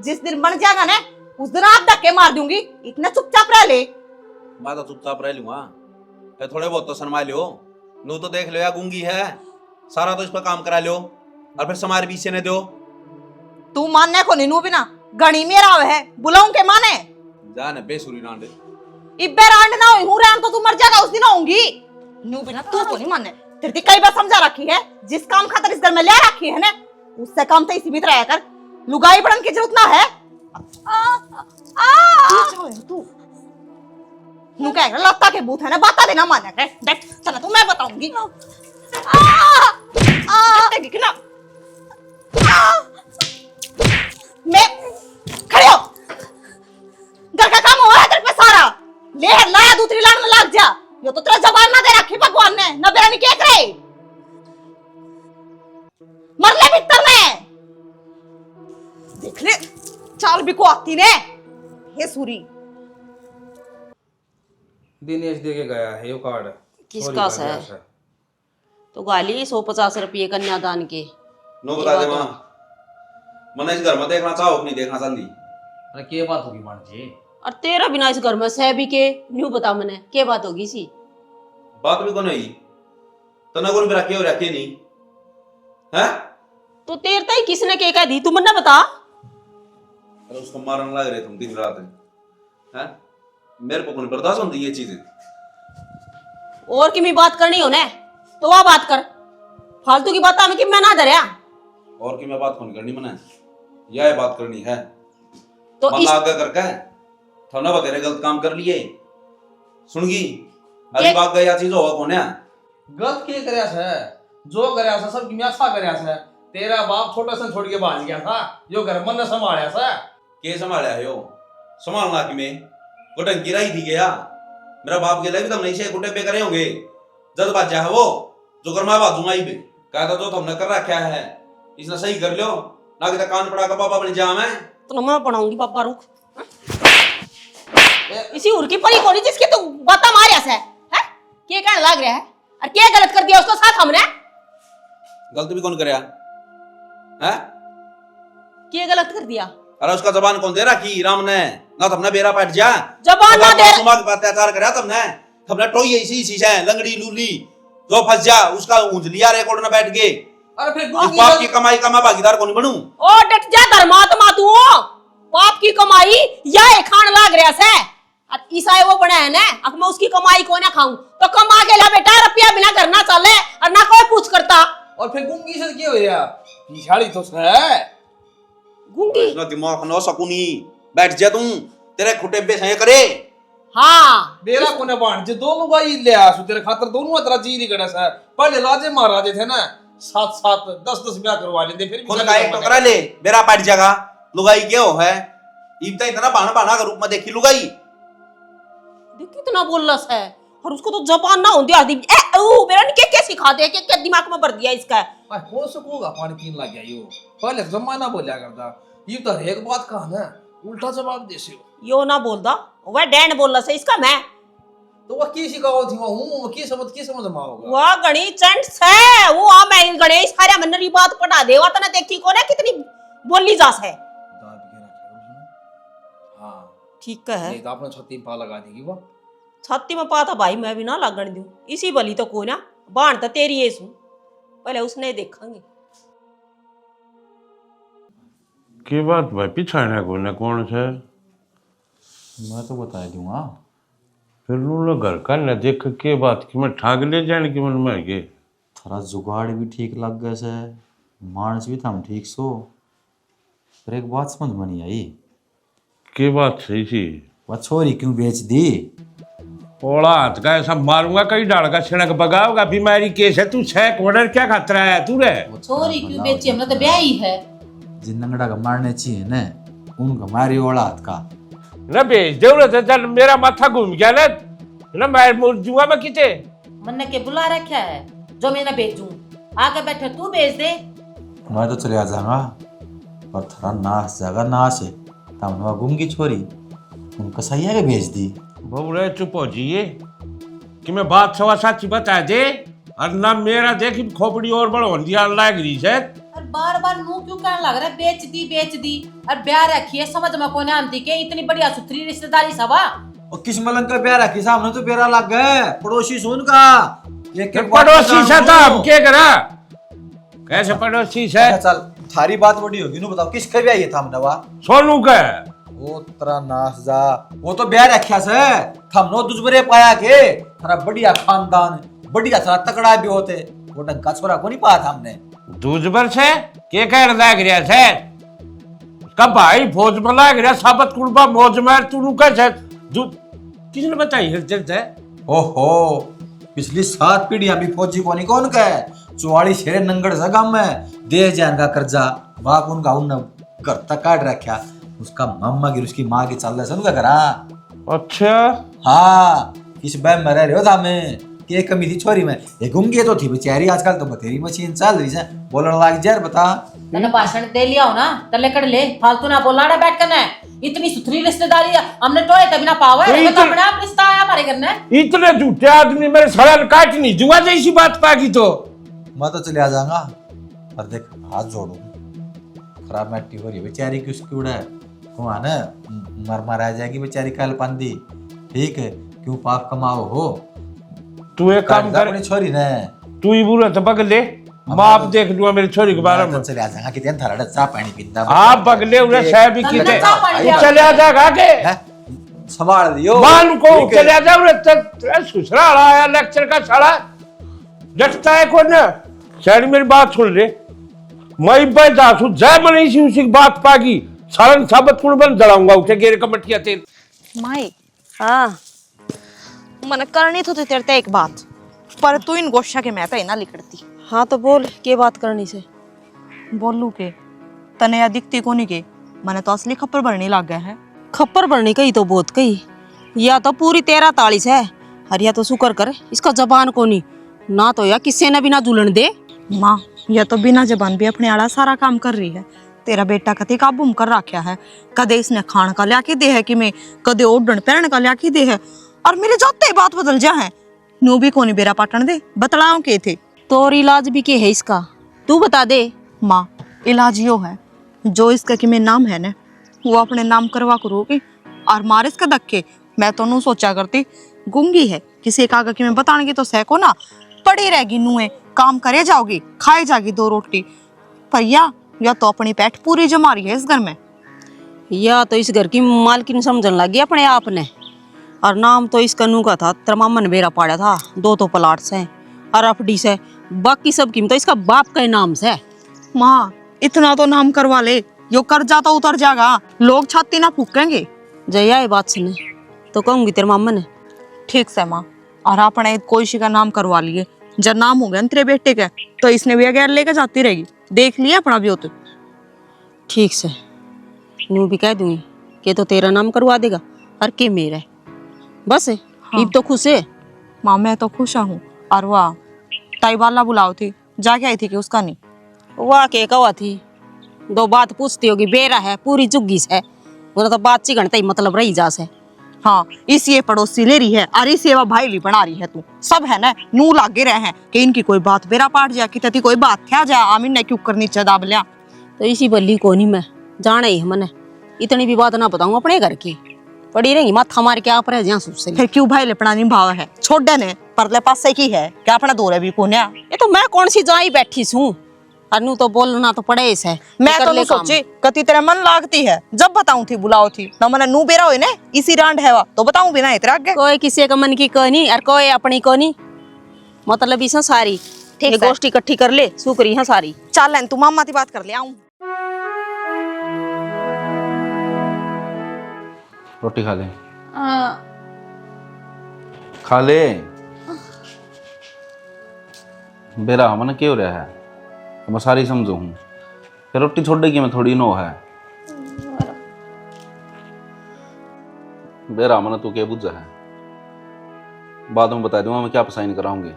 जिस दिन बन जाएगा ना उस दिन आप धक्के मार दूंगी इतना चुपचाप रह ले मैं तो चुपचाप रह लूंगा फिर थोड़े बहुत तो शर्मा लियो नू तो देख लो या गूंगी है सारा तो इस पर काम करा लो और फिर समार पीछे ने दो तू मानने को नहीं नू बिना गणी मेरा है बुलाऊं के माने जाने बेसुरी रांडे इब्बे रांड ना हुई हूं रांड तो तू मर जाएगा उस दिन आऊंगी नू बिना तू को नहीं मानने तेरी कई बार समझा रखी है जिस काम खातिर इस घर में ले रखी है ना उससे काम तो इसी भीतर कर लुगाई बढ़न की जरूरत ना है तू नू कह रहा लत्ता के बूथ है ना बता देना मानने के देख चला तू मैं बताऊंगी देख ना मैं खड़े हो घर का काम हो रहा है तेरे पे सारा ले लाया दूसरी लाइन में लग जा यो तो तेरा जबान ना दे रखी भगवान ने न बेरा नहीं क्या करे मर ले भीतर में देख ले चाल भी को आती ने हे सूरी दिनेश दे के गया है यो कार्ड किसका है तो गाली 150 रुपये कन्यादान के नो बता दे मां मने इस घर में देखना चाहो नहीं देखना चाहती अरे के बात होगी मान जी और तेरा बिना इस घर में सह भी के न्यू बता मने के बात होगी सी बात भी कौन है तो ना कौन रखे हो रखे नहीं हैं तो तेरता ही किसने के कह दी तू मन्ना बता अरे उसको मारने लग रहे तुम दिन रात हैं मेरे को कौन बर्दाश्त होती ये चीजें और की बात करनी हो ने तो वह बात कर फालतू की बात हमें कि मैं ना डरया और की मैं बात कौन करनी मने यह बात करनी है तो मन आगे करके थोड़ा बतेरे गलत काम कर लिए सुनगी अरे बात गया चीज होगा कौन है गलत के करया है जो करया है सब की अच्छा करया है तेरा बाप छोटा सा छोड़ के भाग गया था यो घर मन ने संभालया था के संभाला है यो संभालना कि मैं गुटन गिराई थी गया मेरा बाप के लिए भी तुम नहीं से गुटे पे करे होंगे जद बाजा है वो जो कर मैं बाजूंगा ही पे कहा था जो तुमने कर रखा है इसने सही कर लो ना कि कान पड़ा का पापा बन जा मैं तो मैं पढ़ाऊंगी पापा रुक इसी उर की परी कोनी जिसके तू बाता मारिया से है के कहने लग रहा है और क्या गलत कर दिया उसको साथ हमने गलत भी कौन करया है क्या गलत कर दिया अरे उसका जबान कौन दे रखी राम ने ना तुमने बेरा पाट जा जबान ना दे सुमा के अत्याचार करया तुमने टोई ऐसी चीज है लंगड़ी लूली जो फंस जा उसका ऊंच लिया रिकॉर्ड में बैठ के अरे फिर बाप की कमाई का मैं भागीदार कौन बनूं ओ डट जा धर्मात्मा तू बाप की कमाई या खान लाग रहा से और ईसाई वो बना है ना अब मैं उसकी कमाई को ना खाऊं तो कमा के ला बेटा रुपया बिना घर ना चले और ना कोई पूछ करता और फिर गुंगी से क्या हो गया पिछाड़ी तो है गुंगी इसका दिमाग न सकुनी बैठ जा तुम तेरे खुटे पे सही करे हाँ मेरा कोने बाण जे दोनों भाई ले आसु तेरे खातर दोनों तेरा जी नहीं गड़ा सा पहले राजे महाराजे थे ना 7-7 10-10 ब्याह करवा लेते फिर कौन का एक टोकरा ले मेरा पाट जागा लुगाई क्या हो है इतना इतना बाना बाना का रूप में देखी लुगाई देख कितना बोल रहा है और उसको तो जबान ना होती आदि ए ओ मेरा ने क्या सिखा दे क्या दिमाग में भर दिया इसका कौन से कोगा पानी पीने लग गया यो पहले जमाना बोला करता ये तो एक बात कहा ना उल्टा जवाब दे से हो। यो ना बोल दा वह डैन बोलला से इसका मैं तो वह की सिखाओ थी वह हूं की समझ में होगा। वह गणी चंट से वो आ मैं गणेश सारा मनरी बात पटा देवा तने देखी को ना कितनी बोली जास है। दाद के रखा उसने। हाँ ठीक है नहीं तो आपने छत्ती पा लगा देगी वो। छाती में पाता भाई मैं भी ना लागण दूं इसी बली तो को ना बाण तो तेरी है सु पहले उसने देखेंगे। के बात भाई पिछाने को ने कौन से मैं तो बता दूंगा। फिर उन्होंने घर का न देख के बात की मैं ठाग ले जाने की मन में के थोड़ा जुगाड़ भी ठीक लग गया से मानस भी था हम ठीक सो पर एक बात समझ में नहीं आई। के बात सही थी वह छोरी क्यों बेच दी? ओला हाथ का ऐसा मारूंगा कहीं डाल का छिड़क बगाओगा बीमारी केस है तू 6 क्वार्टर क्या खतरा है तू रे छोरी क्यों बेची हमने तो ब्याह ही है। जिन लंगड़ा का मारने चाहिए न उनका मारी ओला हाथ का न भेज दे रे चल मेरा माथा घूम गया ना मैं मुड़ दूंगा मैं किते मन्ने के बुला रखा है जो मैं ना भेजूं आके बैठे तू भेज दे। मैं तो चले आ जाऊंगा पर थोड़ा नाश जागा नाश है तब न गुंगी छोरी उनका सही है कि भेज दी। बहु रे चुप हो जाइए कि मैं बात सवा साची बता दे और ना मेरा देखी खोपड़ी और बड़ दिया लाग रही है। और बार बार मुंह क्यों कहने लग रहा है बेच दी और ब्याह रखी है समझ में कोने आंती के इतनी बढ़िया सुथरी रिश्तेदारी सवा। और किस मलंग का प्यार रखी सामने तो बेरा लग गए पड़ोसी सुन का एक पड़ोसी से था हम क्या करा कैसे पड़ोसी से चल थारी बात बड़ी होगी नु बताओ किसका ब्याह ये था हमने वा सोनू का वो तरा नाश जा वो तो ब्याह रखा से हम नो दुजबरे पाया के थारा बढ़िया खानदान बढ़िया थारा तकड़ा भी होते वो डंका छोरा को नहीं पाया था हमने दूजबर से के कह लाग रहा है उसका भाई फौज में लाग रहा साबत कुलबा मौज मार तू कैसे किसने बताई है ओहो पिछली 7 पीढ़ियां भी फौजी को नहीं कौन का है 44 शेरे नंगड़ जगह में दे जान का कर्जा बाप उनका उन घर तक काट रखा उसका मम्मा की उसकी माँ की चल रहा है उनका घरा। अच्छा हाँ किस बैम में रह रहे हो था मैं के कमी थी छोरी में ये गुंगी तो थी बेचारी आजकल तो बतेरी मशीन चल रही है बोलने लग जा बता तने भाषण दे लिया हो ना तले कर ले फालतू ना बोलना ना बैठ करना इतनी सुथरी रिश्तेदारी हमने टोए तभी ना पावा है तो अपने आप रिश्ता आया हमारे घर में। इतने झूठे आदमी मेरे सड़ा काट नहीं दूंगा जैसी बात पागी तो मैं तो चले आ जाऊंगा पर देख हाथ जोड़ू खराब मिट्टी हो रही बेचारी की उसकी उड़ा वहाँ ना मर आ जाएगी बेचारी कल पंदी ठीक है क्यों पाप कमाओ हो तू एक काम कर अपनी छोरी ने तू ही बुरा तो बग ले माप देख लूंगा मेरी छोरी के बारे में चले आ जाएगा कितने थरा चाह पानी पीता आप बगले उन्हें शायद भी कीते चले आ जाएगा आगे संभाल दियो मान को चले आ जाओ रे सुसरा आया लेक्चर का साला डटता है कौन शायद मेरी बात सुन ले मैं भाई दासू जय बनी सी उसी बात पागी सारन साबत कुल बन जलाऊंगा उसे गेरे कमटिया तेल माई हाँ मन करनी तो तेरे एक बात पर तू इन गोशा के मैं तो ना लिखती हाँ तो बोल के बात करनी से बोलू के तने या दिखती कोनी के मैंने तो असली खप्पर भरने लग गया है। खप्पर भरने कही तो बहुत कही या तो पूरी 43 है और या तो शुक्र कर इसका जबान को नहीं ना तो या किसी ने भी ना जुलन दे। माँ यह तो बिना जबान भी अपने आड़ा सारा काम कर रही है। तेरा बेटा कति काबू कर रखा है कदे इसने खान का लिया के दे है कि मैं कदे ओढ़न पहन का लिया के दे है और मेरे जाते बात बदल जा है नो भी कोनी बेरा पाटन दे बतलाओ के थे तोर इलाज भी के है इसका तू बता दे। माँ इलाज यो है जो इसका कि मैं नाम है ना वो अपने नाम करवा करोगी और मार इसका धक्के मैं तो नू सोचा करती गूंगी है किसी का कि मैं बताने तो सह ना पड़ी रहेगी नुए काम करे जाओगी खाए जागी 2 रोटी पर या तो अपनी पेट पूरी जमा रही है इस घर में या तो इस घर की मालकिन समझने लगी अपने आप ने और नाम तो इसका नू का था तरमामन बेरा पाड़ा था 2 तो प्लाट से और अफडी से बाकी सब कीमत तो इसका बाप का नाम से। माँ इतना तो नाम करवा ले यो कर्जा तो उतर जाएगा लोग छाती ना फूकेंगे। जया ये बात सुने तो कहूंगी तेरे मामा ने ठीक से माँ और आपने कोई सी का नाम करवा लिए जब नाम हो गया तेरे बेटे का तो इसने भी अगैर लेकर जाती रहेगी देख लिया अपना भी होते ठीक से नू भी कह दूंगी कि तो तेरा नाम करवा देगा और के मेरा बस हाँ। इब तो खुश है माँ मैं तो खुश हूँ और वाह ताई वाला बुलाओ थी जाके आई थी कि उसका नहीं वाह के कवा थी 2 बात पूछती होगी बेरा है पूरी जुग्गी से वो तो बात ची घंटे ही मतलब रही जा से। हाँ इस ये पड़ोसी ले रही है और इस ये भाई ली बना रही है तू सब है ना नू लागे रहे हैं कि इनकी कोई बात बेरा पाट जा कि तती कोई बात क्या जा आमिर ने क्यों कर नीचे दाब लिया। तो इसी बल्ली को नहीं मैं जाने ही मने इतनी भी बात ना बताऊं अपने घर की पड़ी रहेंगी माथा मार के आप रह जा से। फिर क्यों भाई लपड़ा निभाव है छोड़े ने परले पास से की है क्या अपना दौरे भी कोन्या। ये तो मैं कौन सी जाई बैठी सूं अनु तो बोलना तो पड़े इसे। मैं तो सोची कति तेरा मन लागती है जब बताऊं थी बुलाओ थी न मैंने नू बेरा हो ने इसी रांड है तो बताऊं बिना इतरा आगे कोई किसी का मन की कहनी और कोई अपनी कहनी मतलब इसा सारी ठीक ये गोष्ठी इकट्ठी कर ले सुकरी है सारी। चल तू मामा की बात कर ले आऊं। रोटी खा ले खा ले बेरा मन क्यों हो रहा है मैं सारी समझू हूँ फिर रोटी छोड़ेगी मैं थोड़ी नो है बेरा मन तू क्या बुझा है बाद में बता दूंगा मैं क्या साइन कराऊंगी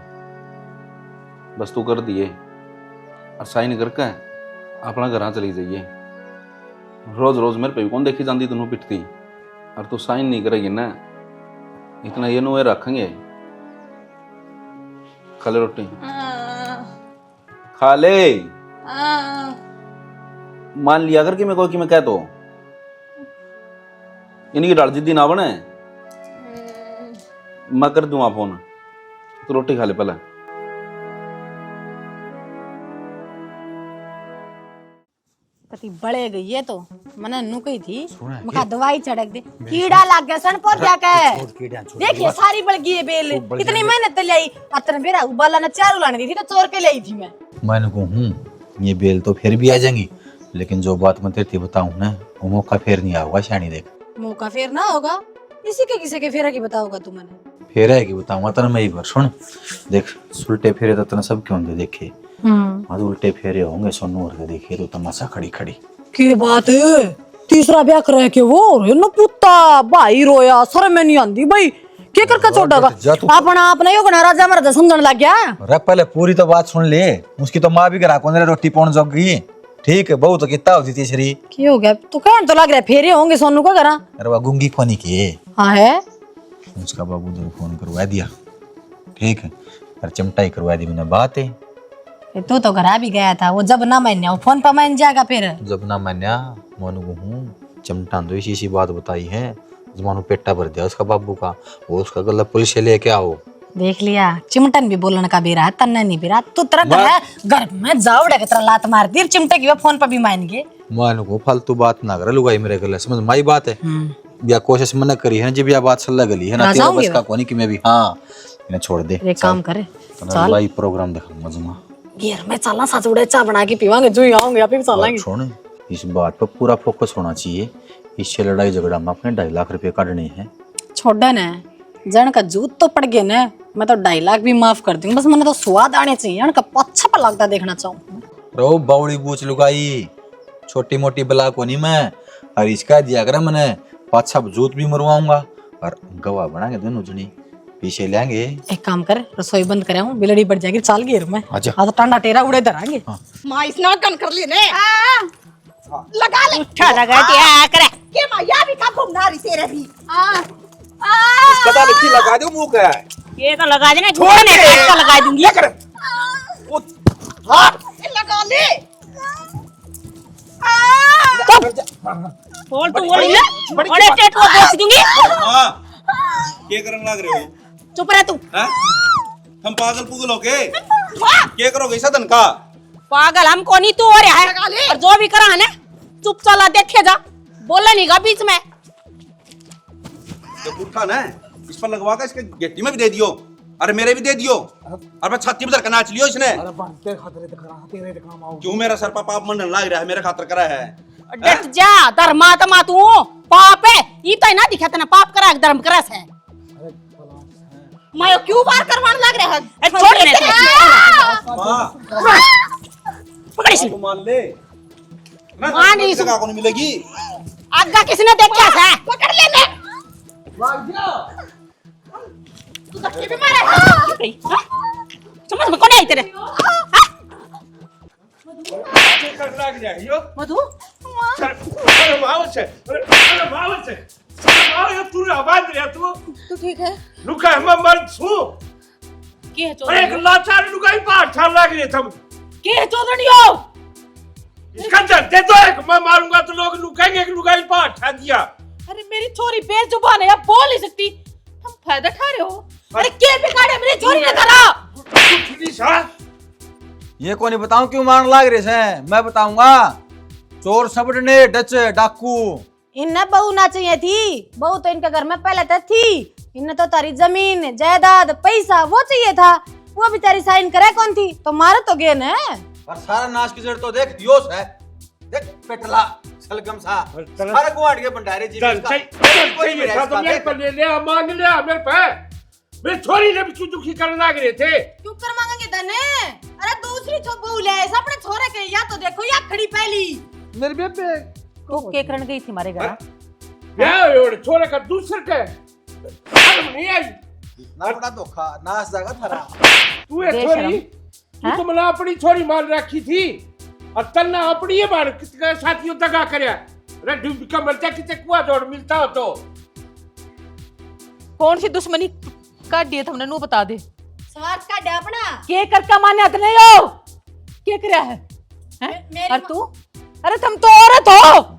बस तू कर दिए और साइन करके अपना घर चली जाइए रोज रोज मेरे पे भी कौन देखी जाती तेनों पिटती और तू साइन नहीं करेगी ना इतना ये नुए रखेंगे। खा ले रोटी खा ले मान लिया कर कि मैं कोई कि मैं कह तो इनकी डाल जिद्दी ना बने मैं कर दूंगा फोन तू रोटी खा ले पहले। कति बड़े गई है तो मैंने नु कही थी मखा दवाई चढ़क दे कीड़ा लग गया सन पर जाके देखिए सारी बढ़ गई है बेल इतनी मेहनत लाई अतन बेरा उबाला ना चारू लाने दी थी तो चोर के लाई थी मैंने कहूँ ये बेल तो फिर भी आ जाएंगी लेकिन जो बात मैं तेरे बताऊँ ना वो मौका फिर नहीं आऊंगा शानी देख मौका फेर ना होगा इसी के किसी के फेरा की बताओगा तू मैंने फेर है कि बताऊंगा तेरे मैं एक बार सुन देख उल्टे फेरे तो तेने सब क्यों देखे आज उल्टे फेरे होंगे सोनू और देखे तो तमाशा खड़ी खड़ी की बात है तीसरा ब्याह कर के वो न पुत्ता भाई रोया सर में नहीं आंदी भाई के कर का छोड़ेगा अपना अपना यो गना राजा महाराजा समझने लग गया। अरे पहले पूरी तो बात सुन ले उसकी तो माँ भी करा कौन रोटी पौन जग गई ठीक है बहु तो कितना होती तीसरी की हो गया तू कहने तो लग रहा है फेरे होंगे सोनू का करा। अरे वह गुंगी खोनी की हाँ है उसका बाबू तो फोन करवा दिया ठीक है और चिमटाई करवा दी मैंने बात है तू तो घर भी गया था वो जब ना मान्या फोन पर मान जाएगा फिर जब ना मान्या मोनू को हूँ चिमटा तो इसी बात बताई है जमानू पेटा भर दिया उसका बाबू का वो उसका गला पुलिस से लेके आओ देख लिया चिमटन भी बोलने का बेरा है तन्ना नहीं बेरा तू तरह घर है घर में जाओड़े की तरह लात मार दी चिमटे की फोन पर भी मान गए मोनू को फालतू बात ना करे लुगाई मेरे गले समझ माई बात है या कोशिश मैंने करी है जब यह बात सल्ला गली है ना तेरा बस का कोनी कि मैं भी हाँ इन्हें छोड़ दे एक काम करे चल लाइव प्रोग्राम दिखाऊंगा जुमा यार मैं चलना साथ उड़े चा बना के पीवांगे जो आऊंगे आप भी चलेंगे सुन इस बात पर पूरा फोकस होना चाहिए इससे लड़ाई झगड़ा में अपने 2.5 लाख रुपए काटने हैं छोड़ा ना जन का जूत तो पड़ गया ना मैं तो 2.5 लाख भी माफ कर दूंगी बस मैंने तो स्वाद आने चाहिए जन का अच्छा पर लगता देखना चाहूँ रो बावड़ी बूच लुगाई छोटी मोटी बला को नहीं मैं और इसका दिया कर मैंने 5-6 जूत भी मरवाऊंगा और गवाह बनाएंगे दोनों जनी पीछे लेंगे। एक काम कर रसोई बंद करे हूँ बिलड़ी बढ़ जाएगी चाल गिर में अच्छा तो टांडा टेरा उड़े धरांगे माँ इसने गन कर ली ने लगा ले उठा लगा दिया करे के माँ या भी का घूमना रही तेरे भी इसका तो लिखी लगा दो मुंह का ये तो लगा देना छोड़ने का लगा दूंगी लगा ले बोल तू बोल ले बड़े टेट को बेच दूंगी। हां क्या करने लग रहे हो चुप रह तू हैं हम पागल पुगल हो के क्या करोगे सदन का पागल हमको नहीं तू हो रहा है और जो भी करा है ना चुप चला देखे जा बोले नहीं गा बीच में तो उठा ना इस पर लगवा कर इसके गेटी में भी दे दियो अरे मेरे भी दे दियो और मैं छाती पर धर नाच लियो इसने अरे तेरे खातिर ते करा तेरे ते काम आओ क्यों मेरा सर पर पाप मंडन लग रहा है मेरे खातिर करा है डट जा धर्मात्मा तू पाप है ये तो ना दिखा तना पाप करा धर्म करा है मैं क्यों बार करवाने लग रहा है छोड़ ले मां पकड़ इसे मान ले ना मान इस जगह को नहीं मिलेगी आगा किसने देखा है पकड़ ले मैं तू धक्के भी मारा समझ में कौन है तेरे कर लग जाए यो मधु अरे वाह से बाबा से सारे तू आवाज रे तू ठीक है लुका हम मर छू के है अरे एक चौधरी लाचार लुगाई पाठ छाल लग रही तुम के है चौधरीयो इसका दे दो एक मैं मारूंगा तो लोग लुकाएंगे कि लुगाई पाठ छा दिया अरे मेरी छोरी बेजुबान है अब बोल नहीं सकती हम फायदा खा रहे हो अरे के बिगाड़े मेरी छोरी ने करा पुलिस हां ये को नहीं बताऊं क्यों मारने लाग रहे से मैं बताऊंगा चोर सबड़ने डच डाकू इन्हें बहू ना चाहिए थी बहू तो इनके घर में पहले तक थी इन्हें तो तारी जमीन जायदाद पैसा वो चाहिए था वो बेचारी साइन करे कौन थी तो मारे तो गेन है और सारा नाश की जड़ तो देख योस है देख पेटला सलगम सा सारा गुआड़ के भंडारे जी चल कोई भी था तो मेरे पर ले लिया मांग लिया मेरे पे मेरी छोरी ने भी क्यों दुखी करने लग रहे थे क्यों कर मांगेंगे धने अरे दूसरी छो बहू ले अपने छोरे के या तो देखो या खड़ी पहली मेरे बेबे तू के करण गई थी हमारे घर यार ये छोरे का दूसरे के शर्म नहीं आई ना बड़ा धोखा नाश जागा थारा तू ये छोरी तू तो मला अपनी छोरी मान रखी थी और तन्ना अपनी ये बार कितने साथियों दगा करया अरे डूब का मरता कितने कुआ जोड़ मिलता हो तो कौन सी दुश्मनी काट दिए तुमने नु बता दे स्वार्थ का डे अपना के कर का माने हत नहीं हो के करया है मेरी और तू अरे तुम तो औरत हो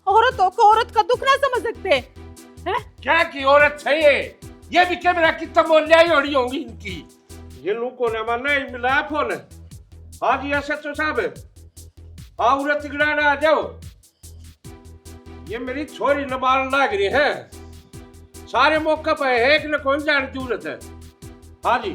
औरतों को औरत का दुख ना समझ सकते हैं क्या की औरत चाहिए ये भी कैमरा कितना मूल्य होनी होगी इनकी ये लोगों ने माना मिला फोन हाँ जी ऐसा तो साहब हाँ औरत गिराना आ जाओ ये मेरी छोरी नबाल लग रही है सारे मौके पे है कि न कौन जाने की जरूरत है हाँ जी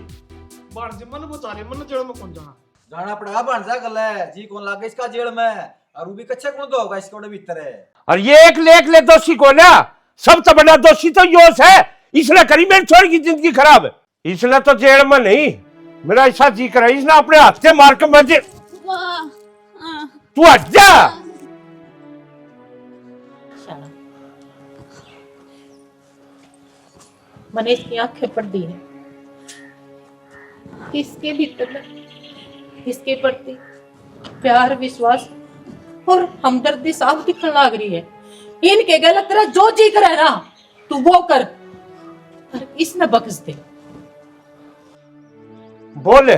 बाण जी मन बता रहे मन जेल में कौन जाना जाना पड़ेगा भांजा गल है जी कौन लागे इसका जेल में और वो भी कच्चे कौन तो होगा इसके भीतर है और ये एक ले दोषी को ना सब तो बड़ा दोषी तो योश है इसने करी मेरी छोरी की जिंदगी खराब इसने तो जेल में नहीं मेरा ऐसा जी करा इसने अपने हाथ से मार के मजे तू हट जा मनीष की आंखें पड़ दी है इसके भीतर में इसके प्रति प्यार विश्वास और हमदर्दी साफ दिखने लग रही है इनके गलत तरह जो जी करे ना तू वो कर और इसमें बख्श दे बोले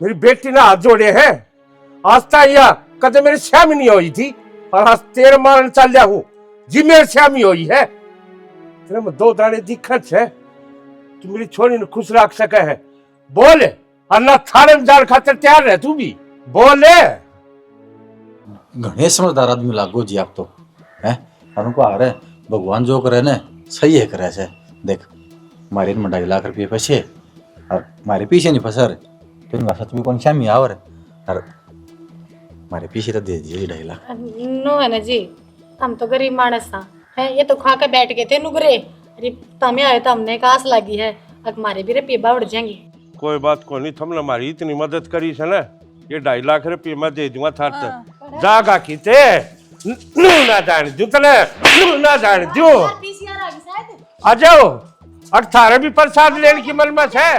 मेरी बेटी ने हाथ जोड़े हैं आज तक कदे मेरी श्यामी नहीं हुई थी और आज तेरे मारन चल जा हूं जी मेरी श्यामी हुई है तेरे में दो दाने दिक्कत है तू मेरी छोरी ने खुश रख सके है बोले अल्लाह थारे में जान खातिर तैयार रहे तू भी बोले घने समझदार आदमी लागो जी आप तो हैं और उनको आ रहे भगवान जो करे ना सही है करे से देख हमारे में 2.5 लाख रुपये पैसे और हमारे पीछे नहीं फंसा रहे तो इनका सच में कौन शामी आवर और हमारे पीछे तो दे दिए 2.5 लाख नो है ना जी हम तो गरीब मानस था है ये तो खा के बैठ गए थे नुगरे अरे तमें आए तो हमने कास लगी है अब हमारे भी रुपये उड़ जाएंगे कोई बात को नहीं तुमने हमारी इतनी मदद करी है ना ये 2.5 लाख रुपये मैं दे दूंगा थार तक जागा किते नू ना जान दू तले नू ना जान दू आ जाओ 18 भी प्रसाद लेने की मन में है